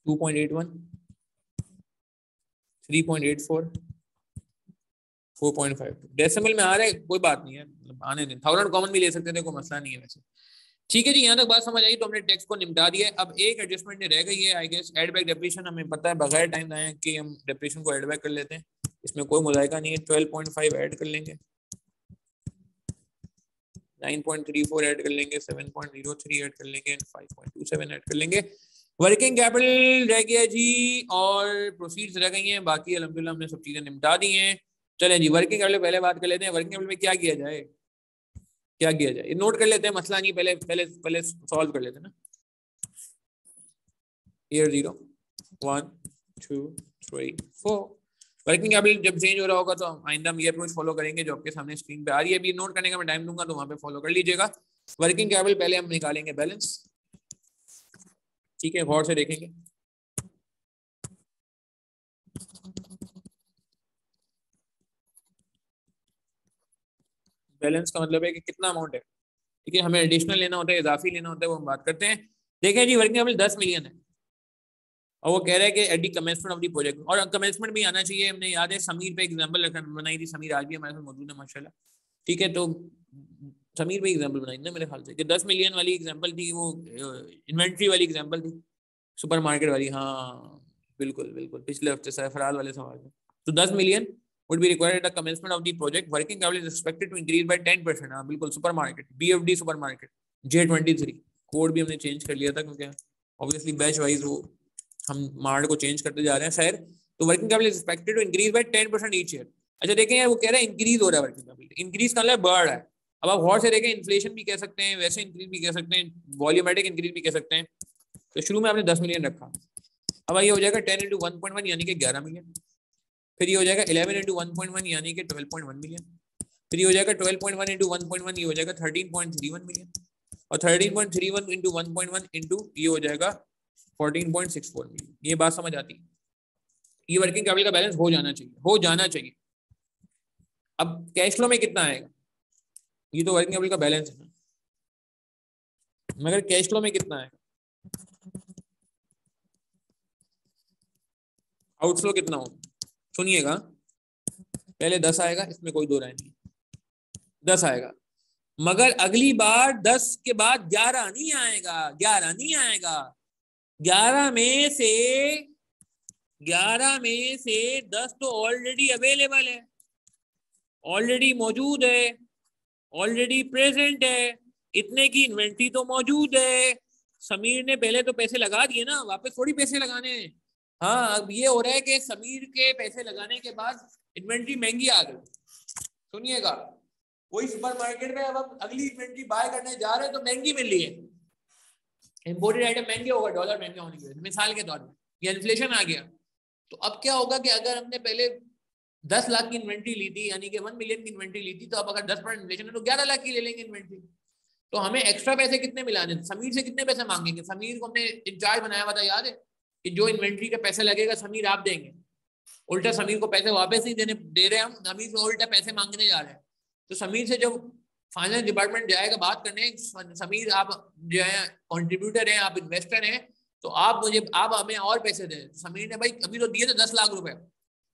2.81 3.84 4.5 डेसिमल में आ रहा है, कोई बात नहीं है, आने दें, 1000 कॉमन भी ले सकते थे, कोई मसला नहीं है वैसे, ठीक है जी। यहाँ तक बात समझ आई, तो हमने टेक्स्ट को निपटा दिया है। अब एक एडजस्टमेंट रह गई है I guess, add back depreciation, हमें पता है बगैर टाइम लाए कि हम डेप्रिसिएशन को एड बैक कर लेते हैं, इसमें कोई मुजायका नहीं है। 12.5 ऐड कर लेंगे, 9.34 ऐड कर लेंगे, 7.03 ऐड कर लेंगे, 5.27 ऐड कर लेंगे। वर्किंग कैपिटल रह गया जी और प्रोसीड्स रह गई हैं, बाकी अल्हम्दुलिल्लाह हमने सब चीजें निपटा दी हैं। चलें जी, वर्किंग कैपिटल पहले बात कर लेते हैं। वर्किंग कैपिटल में क्या किया जाए, ये नोट कर लेते हैं, मसला नहीं, पहले सॉल्व कर लेते हैं ना। ईयर 0 1 2 3 4, वर्किंग कैपिटल जब चेंज हो रहा होगा तो आइंदा हम ये अप्रोच फॉलो करेंगे जो आपके सामने स्क्रीन पे आ रही है। अभी नोट करने का मैं टाइम दूंगा तो वहां पे फॉलो कर लीजिएगा। वर्किंग कैपिटल पहले हम निकालेंगे बैलेंस, ठीक है, गौर से देखेंगे। बैलेंस का मतलब है कि कितना अमाउंट है, ठीक है, हमें एडिशनल लेना होता है, इजाफी लेना होता है, वो हम बात करते हैं। देखें जी, वर्किंग कैपिटल 10 मिलियन है और वो कह रहा है कि at the commencement of the project, और कमेंसमेंट भी आना चाहिए। हमने याद है समीर पे एग्जांपल बनाई थी, समीर आज भी हमारे साथ मौजूद है माशाल्लाह, ठीक है। तो समीर भाई एग्जांपल बनाई ना मेरे ख्याल से कि 10 मिलियन वाली एग्जांपल थी वो, इन्वेंट्री वाली एग्जांपल थी, सुपरमार्केट वाली। हाँ बिल्कुल बिल्कुल, पिछले हफ्ते सरफराज वाले सवाल में। तो 10 million would be required at the commencement of the project. Working capital is expected to increase by 10%। हाँ बिल्कुल, supermarket, BFD supermarket, J23 code भी हमने चेंज कर लिया था क्योंकि ऑब्वियसली बैच वाइज वो हम मार्ट को चेंज करते जा रहे हैं। खैर, तो working capital is expected to increase by 10% each year. अच्छा देखें यार, वो कह रहा है इंक्रीज हो रहा है वर्किंग कैपिटल, इंक्रीज का मतलब बढ़ रहा है। अब आप गौर से देखें, इन्फ्लेशन भी कह सकते हैं, वैसे इंक्रीज भी कह सकते हैं, वॉल्यूमेट्रिक इंक्रीज भी कह सकते हैं। तो शुरू में आपने 10 मिलियन रखा, अब ये हो जाएगा 10 × 1.1 यानी कि 11 मिलियन। फिर ये हो जाएगा 11 × 1.1 यानी कि 12.1 मिलियन। फिर ये हो जाएगा 12.1 × 1.1, ये हो जाएगा 13.31 मिलियन। और 13.31 × 1.1 इंटू ये हो जाएगा 14.64 मिलियन। ये बात समझ आती है? ये वर्किंग कैपिटल का बैलेंस हो जाना चाहिए, हो जाना चाहिए। अब कैश फ्लो में कितना आएगा? ये तो वर्किंग कैपिटल का बैलेंस है ना, मगर कैश फ्लो में कितना आएगा? आउटफ्लो कितना होगा? सुनिएगा, पहले 10 आएगा, इसमें कोई दो राय नहीं, 10 आएगा। मगर अगली बार 10 के बाद 11 नहीं आएगा, 11 नहीं आएगा। 11 में से 10 तो ऑलरेडी अवेलेबल है, ऑलरेडी मौजूद है, ऑलरेडी प्रेजेंट है, इतने की इन्वेंट्री तो मौजूद है। समीर ने पहले तो पैसे लगा दिए ना, वापस थोड़ी पैसे लगाने हैं। हाँ, अब ये हो रहा है कि समीर के पैसे लगाने के बाद इन्वेंट्री महंगी आ गई। सुनिएगा, कोई सुपरमार्केट में अब हम अगली इन्वेंट्री बाय करने जा रहे हैं तो महंगी मिल रही है, इंपोर्टेड आइटम महंगे होगा डॉलर महंगे होने की वजह से, मिसाल के तौर पर ये इन्फ्लेशन आ गया। तो अब क्या होगा कि अगर हमने पहले 10 लाख की इन्वेंट्री ली थी, यानी कि 1 मिलियन की इन्वेंट्री ली थी, तो अब अगर 10% इन्फ्लेशन है तो 11 लाख की ले लेंगे इन्वेंट्री। तो हमें एक्स्ट्रा पैसे कितने मिलाने? समीर से कितने पैसे मांगेंगे? समीर को हमने इंचार्ज बनाया हुआ था, याद है कि जो इन्वेंट्री का पैसा लगेगा समीर आप देंगे। उल्टा समीर को पैसे वापस नहीं दे रहे हम, समीर से उल्टा पैसे मांगने जा रहे हैं। तो समीर से जब फाइनेंस डिपार्टमेंट जाएगा बात करने, समीर आप जो है कंट्रीब्यूटर हैं, आप इन्वेस्टर हैं, तो आप हमें और पैसे दें। समीर ने भाई अभी तो दिए थे 10 लाख रुपए,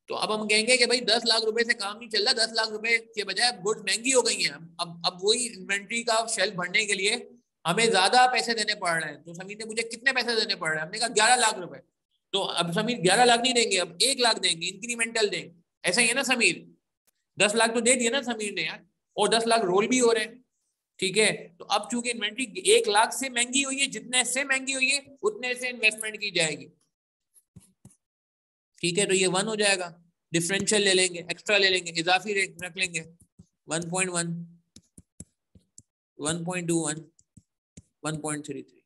तो अब हम कहेंगे कि भाई 10 लाख रुपए से काम नहीं चल रहा, 10 लाख रुपए के बजाय गुड्स महंगी हो गई हैं। अब वही इन्वेंट्री का शेल्फ भरने के लिए हमें ज्यादा पैसे देने पड़ रहे हैं। तो समीर ने मुझे कितने पैसे देने पड़ रहे हैं? हमने कहा 11 लाख रुपए। तो अब समीर 11 लाख नहीं देंगे, अब 1 लाख देंगे, इंक्रीमेंटल देंगे। ऐसा ही है ना समीर? 10 लाख तो दे दिया ना समीर ने यार, और 10 लाख रोल भी हो रहे हैं, ठीक है। तो अब चूंकि इन्वेंट्री 1 लाख से महंगी हुई है, जितने से महंगी हुई है उतने से इन्वेस्टमेंट की जाएगी, ठीक है। तो ये 1 हो जाएगा, डिफरेंशियल ले लेंगे, एक्स्ट्रा ले लेंगे, इजाफी रेट रख लेंगे 1.1, 1.21, 1.33,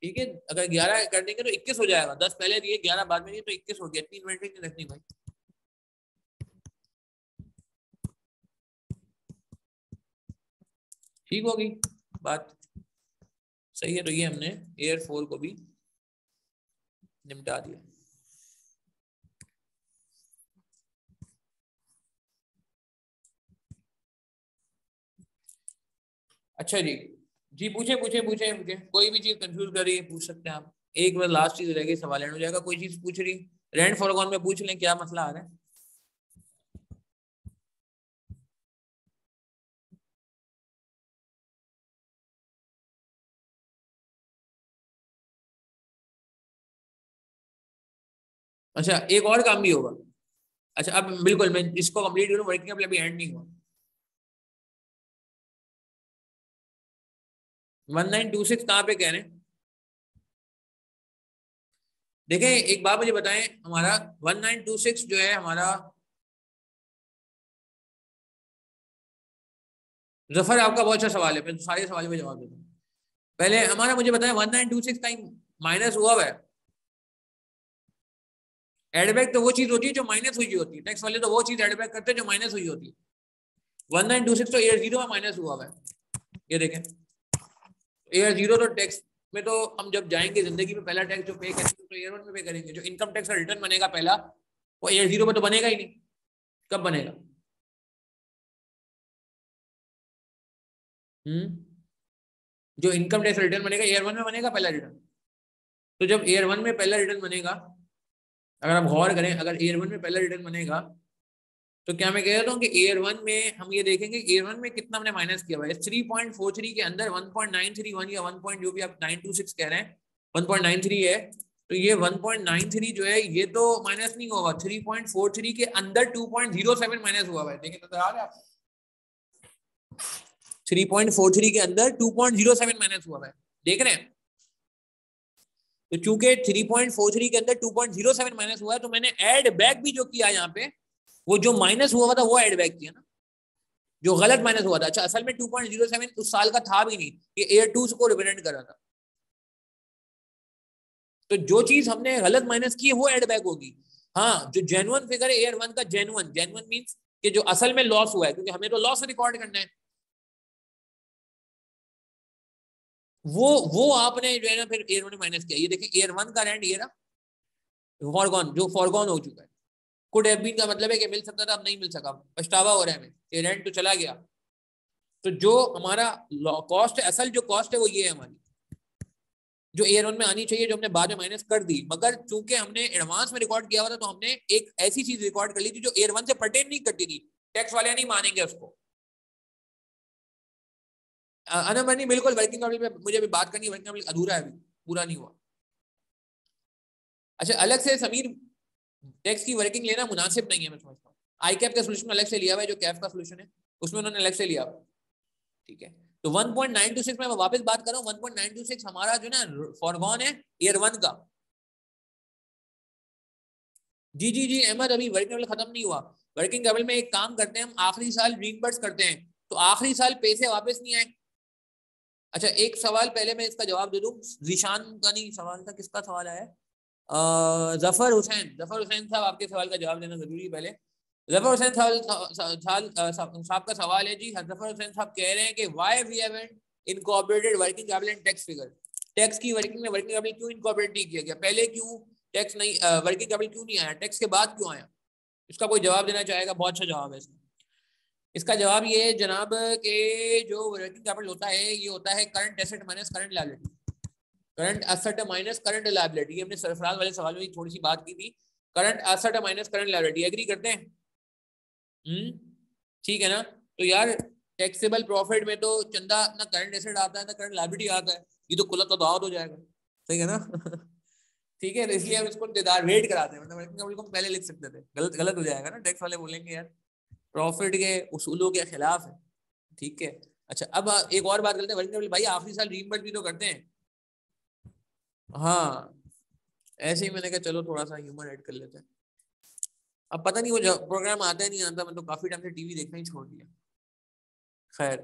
ठीक है। अगर 11 कर देंगे तो 21 हो जाएगा। 10 पहले दिए, 11 बाद में दिए, तो 21 हो गया। इतनी इन्वेंट्री नहीं रखनी भाई, ठीक होगी बात, सही है। तो ये हमने एयर 4 को भी निपटा दिया। अच्छा जी, जी पूछे मुझे, कोई भी चीज कंफ्यूज कर रही है पूछ सकते हैं आप। एक बार लास्ट चीज रह गई, सवाल एंड हो जाएगा। कोई चीज पूछ रही, रेंट फॉरगॉन में पूछ लें क्या मसला आ रहा है। अच्छा, एक और काम भी होगा। अच्छा, अब बिल्कुल मैं इसको कंप्लीट करूं, वर्किंग कैपिटल अभी एंड नहीं हुआ। 1926 कहाँ पे कह रहे हैं? देखें एक बात मुझे बताएं, हमारा 1926 जो है हमारा, जफर आपका बहुत अच्छा सवाल है, मैं सारे सवालों में जवाब देता हूँ। पहले हमारा मुझे बताएं 1926 का माइनस हुआ है। एडबैक तो वो चीज होती है जो माइनस हुई होती है, टैक्स वाले तो वो चीज एडबैक करते हैं जो माइनस हुई होती है। 1926 तो ईयर 0 में माइनस हुआ है, ये देखें। ईयर 0 तो टैक्स में तो हम जब जाएंगे जिंदगी में पहला टैक्स जो पे करेंगे तो ईयर 1 में पे करेंगे। जो इनकम टैक्स का रिटर्न बनेगा पहला, वो ईयर 0 में तो बनेगा ही नहीं। कब बनेगा? जो इनकम टैक्स रिटर्न बनेगा ईयर 1 में बनेगा पहला रिटर्न। तो जब ईयर 1 में पहला रिटर्न बनेगा, अगर आप गौर करें, अगर ईयर 1 में पहला रिटर्न बनेगा तो क्या मैं कह रहा हूँ कि ईयर 1 में हम ये देखेंगे ईयर 1 में कितना हमने माइनस किया हुआ है 3.43 के अंदर 1.931 या 1. जो भी आप 926 कह रहे हैं 1.93 है, तो ये 1.93 जो है ये तो माइनस नहीं होगा, 3.43 के अंदर 2.07 माइनस हुआ है, देखिए नजर आ रहा है आप 3.43 के अंदर 2.07 माइनस हुआ है, देख रहे हैं। तो चूंकि 3.43 के अंदर 2.07 माइनस हुआ है तो मैंने ऐड बैक भी जो किया यहाँ पे, वो जो माइनस हुआ था वो ऐड बैक किया ना, जो गलत माइनस हुआ था। अच्छा असल में 2.07 उस साल का था भी नहीं, ये ईयर 2 को रिप्रेजेंट कर रहा था। तो जो चीज हमने गलत माइनस की है वो ऐड बैक होगी। हाँ जो जेन्युइन फिगर है ईयर 1 का, जेन्युइन मींस कि जो असल में लॉस हुआ है, क्योंकि हमें तो लॉस रिकॉर्ड करना है, वो आपने जो है ना फिर ईयर 1 में माइनस किया। ये देखिए ईयर 1 का रेंट ये रहा फॉरगॉन, जो फॉरगॉन हो चुका है। कुड हैव बीन का मतलब है कि मिल सकता था, अब नहीं मिल सका, पछतावा हो रहा है हमें, ये रेंट तो चला गया। तो जो हमारा कॉस्ट है, असल जो कॉस्ट है वो ये है हमारी, जो ईयर 1 में आनी चाहिए, जो हमने बाद में माइनस कर दी। मगर चूंकि हमने एडवांस में रिकॉर्ड किया हुआ था तो हमने एक ऐसी चीज रिकॉर्ड कर ली थी जो ईयर 1 से पर्टेन नहीं करती थी, टैक्स वाले नहीं मानेंगे उसको। अनमनी बिल्कुल वर्किंग कैपिटल पे मुझे भी बात करनी है, वर्किंग कैपिटल अधूरा है, अभी पूरा नहीं हुआ। अच्छा अलग से समीर टैक्स की वर्किंग लेना मुनासिब नहीं है, मैं समझता हूँ। आई कैप का सोल्यूशन अलग से लिया हुआ है, जो कैफ का सोल्यूशन है उसमें उन्होंने अलग से लिया हुआ, ठीक है। तो 1.926 में मैं वापस बात कर रहा हूँ, 1.926 हमारा जो ना फॉरगॉन है ईयर 1 का। जी अहमद, अभी वर्किंग कैपिटल खत्म नहीं हुआ। वर्किंग कैपिटल में एक काम करते हैं हम, आखिरी साल रीइंबर्स करते हैं, तो आखिरी साल पैसे वापस नहीं आए। अच्छा एक सवाल पहले मैं इसका जवाब दे दूं, जीशान का नहीं सवाल था, किसका सवाल आया है? जफर हुसैन साहब, आपके सवाल का जवाब देना जरूरी है पहले। जफर हुसैन साहब का सवाल है जी, जफर हुसैन साहब कह रहे हैं कि why we haven't incorporated working capital and tax figure. Tax की वर्किंग में वर्किंग कैपिटल क्यों इनकॉर्पोरेट नहीं किया गया, पहले क्यों टैक्स नहीं, वर्किंग कैपिटल क्यों नहीं आया, टैक्स के बाद क्यों आया? इसका कोई जवाब देना चाहेगा? बहुत अच्छा जवाब है इसका। इसका जवाब ये है जनाब के जो वर्किंग कैपिटल होता है ये होता है current asset minus current liability, current asset minus current liability. हमने सरफराज वाले सवाल में थोड़ी सी बात की थी, current asset minus current liability, agree करते हैं? ठीक है ना। तो यार टैक्सेबल प्रॉफिट में तो चंदा ना करंट एसेट आता है ना करंट लायबिलिटी आता है, ये तो कुल तदाद हो जाएगा, सही है ना? ठीक है, तो इसलिए हम इसको इंतजार वेट कराते हैं, मतलब वर्किंग कैपिटल को पहले लिख सकते थे, गलत गलत हो जाएगा ना, टैक्स वाले बोलेंगे यार प्रॉफिट के उसूलों के खिलाफ है, ठीक है। अच्छा अब एक और बात करते हैं, वर्किंग कैपिटल भाई आखिरी साल रीइंबर्स भी तो करते हैं। हाँ ऐसे ही मैंने कहा चलो थोड़ा सा ह्यूमर ऐड कर लेते हैं। अब पता नहीं वो प्रोग्राम आता है नहीं आता, मैं तो काफी टाइम से टीवी देखना ही छोड़ दिया। खैर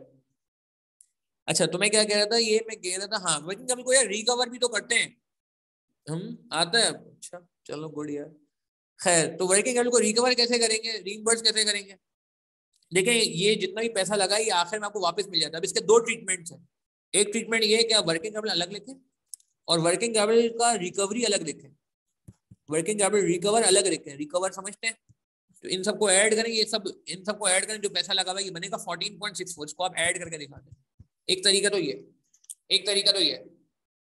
अच्छा तो मैं क्या कह रहा था, ये मैं कह रहा था हाँ वर्किंग कैपिटल को यार रिकवर भी तो करते हैं हम, आता है। अच्छा चलो गुड यार। खैर तो वर्किंग कैपिटल को रिकवर कैसे करेंगे, रीइंबर्स कैसे करेंगे? देखिए ये जितना भी पैसा लगा ये आखिर में आपको वापस मिल जाता है। अब इसके दो ट्रीटमेंट्स हैं, एक ट्रीटमेंट ये है कि आप वर्किंग कैपिटल अलग लिखें और वर्किंग कैपिटल का रिकवरी अलग लिखें। वर्किंग कैपिटल रिकवर अलग लिखें, रिकवर समझते हैं? तो इन सबको ऐड करें, ये सब इन सबको ऐड करें, जो पैसा लगा हुआ है ये बनेगा 14.64, इसको आप ऐड करके दिखा दें। एक तरीका तो ये, एक तरीका तो ये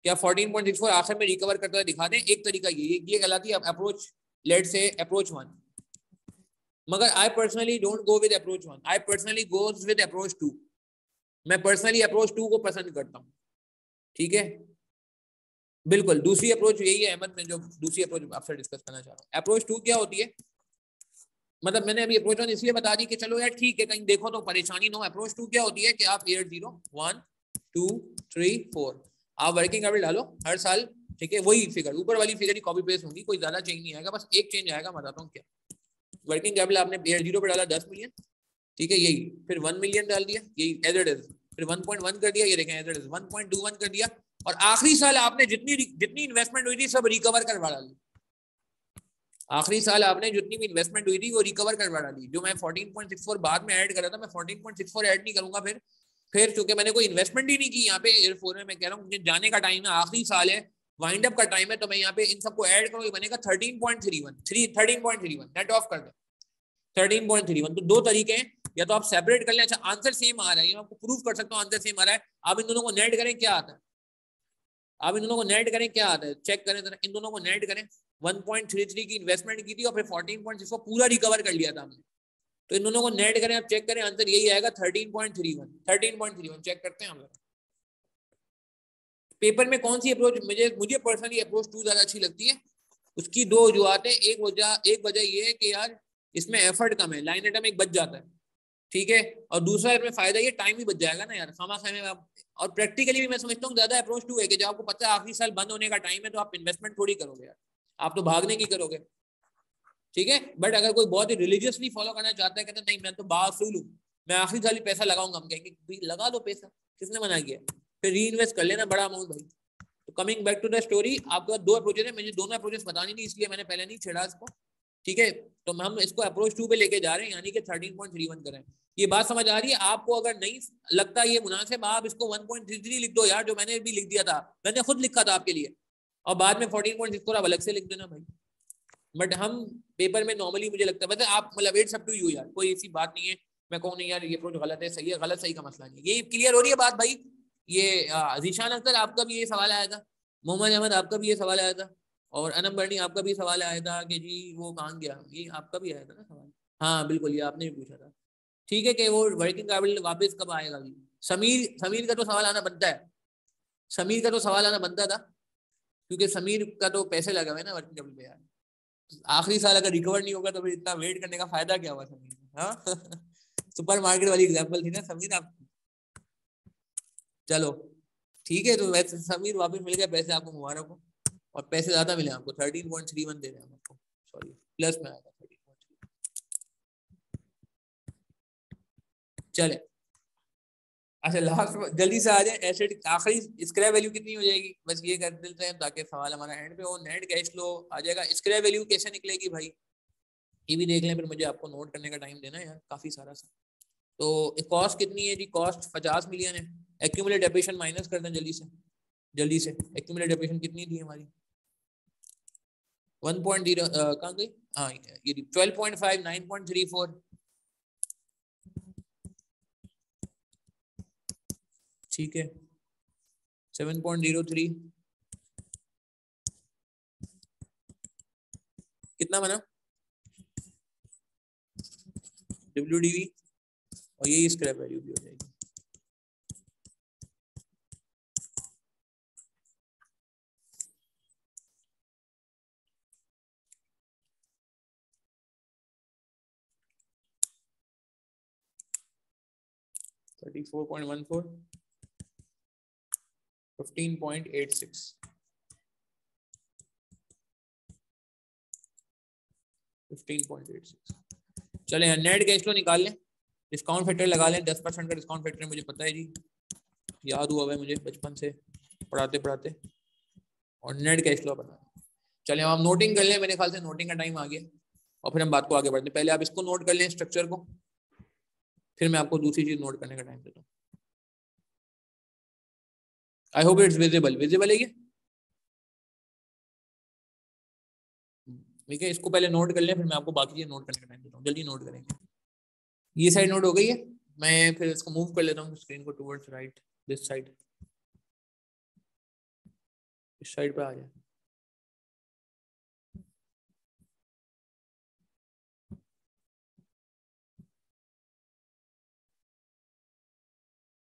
क्या 14.64 आखिर में रिकवर करते हुए दिखा दें, एक तरीका ये कहलाती है अप्रोच, लेट से अप्रोच 1। मगर I personally don't go with approach 1, I personally goes with approach 2। मैं पर्सनली अप्रोच 2 को पसंद करता हूँ, ठीक है। बिल्कुल दूसरी अप्रोच यही है अहमद, मैं जो दूसरी अप्रोच आपसे डिस्कस करना चाह रहा हूँ। अप्रोच 2 क्या होती है, मतलब मैंने अभी अप्रोच 1 इसलिए बता दी कि चलो यार ठीक है कहीं देखो तो परेशानी ना हो। अप्रोच 2 क्या होती है कि आप ईयर 0 1 2 3 4 आप वर्किंग कैपिटल डालो हर साल, ठीक है। वही फिगर, ऊपर वाली फिगर ही कॉपी पेस्ट होगी, कोई ज्यादा चेंज नहीं आएगा, बस एक चेंज आएगा, बताता हूँ क्या। वर्किंग कैपिटल आपने ईयर 0 पे डाला 10 मिलियन, ठीक है, यही, फिर 1 मिलियन डाल दिया, यही एज इट इज, फिर 1.1 कर दिया, ये देखें एज इट इज 1.21 कर दिया, और आखिरी साल आपने जितनी जितनी इन्वेस्टमेंट हुई थी सब रिकवर करवा डाली। आखिरी साल आपने जितनी भी इन्वेस्टमेंट हुई थी वो रिकवर करवा डाली। जो मैं 14.64 बाद में ऐड कर रहा था, मैं 14.64 ऐड नहीं करूंगा फिर चूंकि मैंने कोई इन्वेस्टमेंट ही नहीं की यहाँ पे ईयर 4 में। मैं कह रहा हूँ मुझे जाने का टाइम है, आखिरी साल है, वाइंड अप का टाइम है, तो मैं यहाँ पे इन सबको ऐड करूँ, ये बनेगा 13.31 नेट ऑफ कर दे 13.31। तो दो तरीके हैं, या तो आप सेपरेट कर लें, अच्छा आंसर सेम आ रहा है, आपको प्रूफ कर सकता हूँ आंसर सेम आ रहा है, आप इन दोनों को नेट करें क्या आता है, आप इन दोनों को नेट करें क्या आता है, चेक करें जरा, इन दोनों को नेट करें। 1.33 की इन्वेस्टमेंट की थी और फिर 14.6 पूरा रिकवर कर लिया था हमने, तो इन दोनों को नेट करें, आप चेक करें, आंसर यही आएगा 13.31। 13.31 चेक करते हैं हम लोग। पेपर में कौन सी अप्रोच मुझे पर्सनली अप्रोच 2 ज्यादा अच्छी लगती है। उसकी दो वजूहत है। एक वजह ये है कि यार इसमें एफर्ट कम है, लाइन आइटम एक बच जाता है, ठीक है, और दूसरा इसमें फायदा ये टाइम भी बच जाएगा ना यार, खामा खामे में। और प्रैक्टिकली भी मैं समझता हूँ ज्यादा अप्रोच 2 है कि जब आपको पता है आखिरी साल बंद होने का टाइम है तो आप इन्वेस्टमेंट थोड़ी करोगे यार, आप तो भागने की करोगे, ठीक है। बट अगर कोई बहुत ही रिलीजियसली फॉलो करना चाहता है, कहते नहीं मैं तो बासूल हूँ, मैं आखिरी साल ही पैसा लगाऊंगा, हम कहेंगे भाई लगा दो पैसा, किसने मना किया, फिर री इन्वेस्ट कर लेना बड़ा अमाउंट भाई। तो coming back to the story, आपके पास 2 अप्रोचेस है, मुझे दोनों अप्रोचेस बतानी थी इसलिए मैंने पहले नहीं छेड़ा इसको, ठीक है। तो हम इसको अप्रोच 2 पे लेके जा रहे हैं, यानी कि 13.31 करें। ये बात समझ आ रही है आपको? अगर नहीं लगता ये मुनासिब, आप इसको 1.33 लिख दो यार, जो मैंने भी लिख दिया था, मैंने खुद लिखा था आपके लिए, और बाद में 14.64 आप अलग से लिख देना भाई। बट हम पेपर में नॉर्मली मुझे लगता है, वैसे आप मतलब इट्स अप टू यू यार, कोई ऐसी बात नहीं है मैं कहूँ नहीं यार ये अप्रोच गलत है, सही है, गलत सही का मसला नहीं है। ये क्लियर हो रही है बात भाई? ये जीशान अख्तर आपका भी ये सवाल आया था, मोहम्मद अहमद आपका भी ये सवाल आया था, और अनम बर्नी आपका भी सवाल आया था कि जी वो कहाँ गया, ये आपका भी आया था ना सवाल। हाँ बिल्कुल, ये आपने भी पूछा था, ठीक है, कि वो वर्किंग कैपिटल वापस कब आएगा अभी। समीर का तो सवाल आना बनता है, समीर का तो सवाल आना बनता था, क्योंकि समीर का तो पैसे लगे हुए ना वर्किंग कैपिटल पे यार, आखिरी साल अगर रिकवर नहीं होगा तो फिर इतना वेट करने का फायदा क्या हुआ समीर? हाँ सुपर मार्केट वाली एग्जांपल थी ना समीर आप। चलो ठीक है, तो वैसे समीर वापस मिल गया पैसे आपको, मुबारक हो, और पैसे ज्यादा मिले आपको, 13.31 दे रहे हैं आपको, सॉरी प्लस में आएगा 13.3। चले अच्छा लास्ट जल्दी से आ जाए, एसेट आखिरी स्क्रैप वैल्यू कितनी हो जाएगी, बस ये कर देते हैं ताकि सवाल हमारा एंड पे हो। नेट कैश फ्लो आ जाएगा, स्क्रैप वैल्यू कैसे निकलेगी भाई ये भी देख लें, फिर मुझे आपको नोट करने का टाइम देना है यार काफी सारा सा। तो कॉस्ट कितनी है जी? कॉस्ट 50 मिलियन है। एक्यूमुलेट डेप्रिसिएशन माइनस कर दें जल्दी से, जल्दी से। एक्यूमुलेट डेप्रिसिएशन कितनी थी हमारी? 1.0 कहाँ गई? हाँ ये 12.5, 9.34, ठीक है, 7.03, कितना बना WDV, और यही स्क्रैप वैल्यू भी हो जाएगी। $34.14, 15.86, 15.86। चले नेट कैश फ्लो निकाल लें, डिस्काउंट फैक्टर लगा लें, 10% का डिस्काउंट फैक्टर मुझे पता है जी, याद हुआ है मुझे बचपन से पढ़ाते पढ़ाते, और नेट कैश फ्लो बना। चले हम नोटिंग कर लें, मेरे ख्याल से नोटिंग का टाइम आ गया, और फिर हम बात को आगे बढ़ते हैं। पहले आप इसको नोट कर लें स्ट्रक्चर को, फिर मैं आपको दूसरी चीज नोट करने का टाइम देता हूँ। I hope it's visible, visible है ये, ठीक है। इसको पहले नोट कर लें, फिर मैं आपको बाकी चीज नोट करने का टाइम देता हूँ, जल्दी नोट करेंगे। ये साइड नोट हो गई है, मैं फिर इसको मूव कर लेता हूँ स्क्रीन को टुवर्ड्स राइट, दिस साइड, इस साइड पे आ जाए।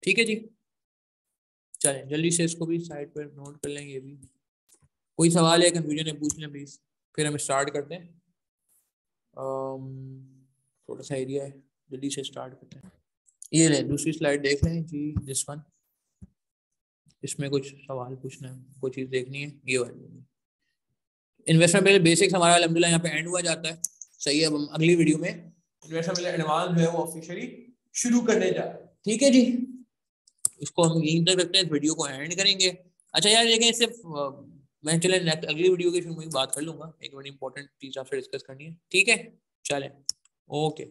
ठीक है जी, चलें जल्दी से इसको भी साइड पर नोट कर लेंगे। भी कोई सवाल है, कंफ्यूजन है, पूछ लें प्लीज, फिर हम स्टार्ट करते हैं। थोड़ा सा एरिया है, जल्दी से स्टार्ट करते हैं। ये ले दूसरी स्लाइड देख लें जी, दिस वन, इसमें कुछ सवाल पूछना है, कोई चीज़ देखनी है, ये वाली इन्वेस्टमेंट पहले बेसिक्स हमारा अल्हम्दुलिल्लाह यहाँ पे एंड हुआ जाता है, सही है। अब हम अगली वीडियो में इन्वेस्टमेंट एडवांस जो है वो ऑफिशियली शुरू करने जा रहे हैं, ठीक है जी। इसको हम यहीं तक रखते हैं, इस वीडियो को एंड करेंगे। अच्छा यार लेकिन सिर्फ मैं चले अगली वीडियो की फिर मैं बात कर लूंगा, एक बड़ी इंपॉर्टेंट चीज़ आपसे डिस्कस करनी है, ठीक है, चलें, ओके।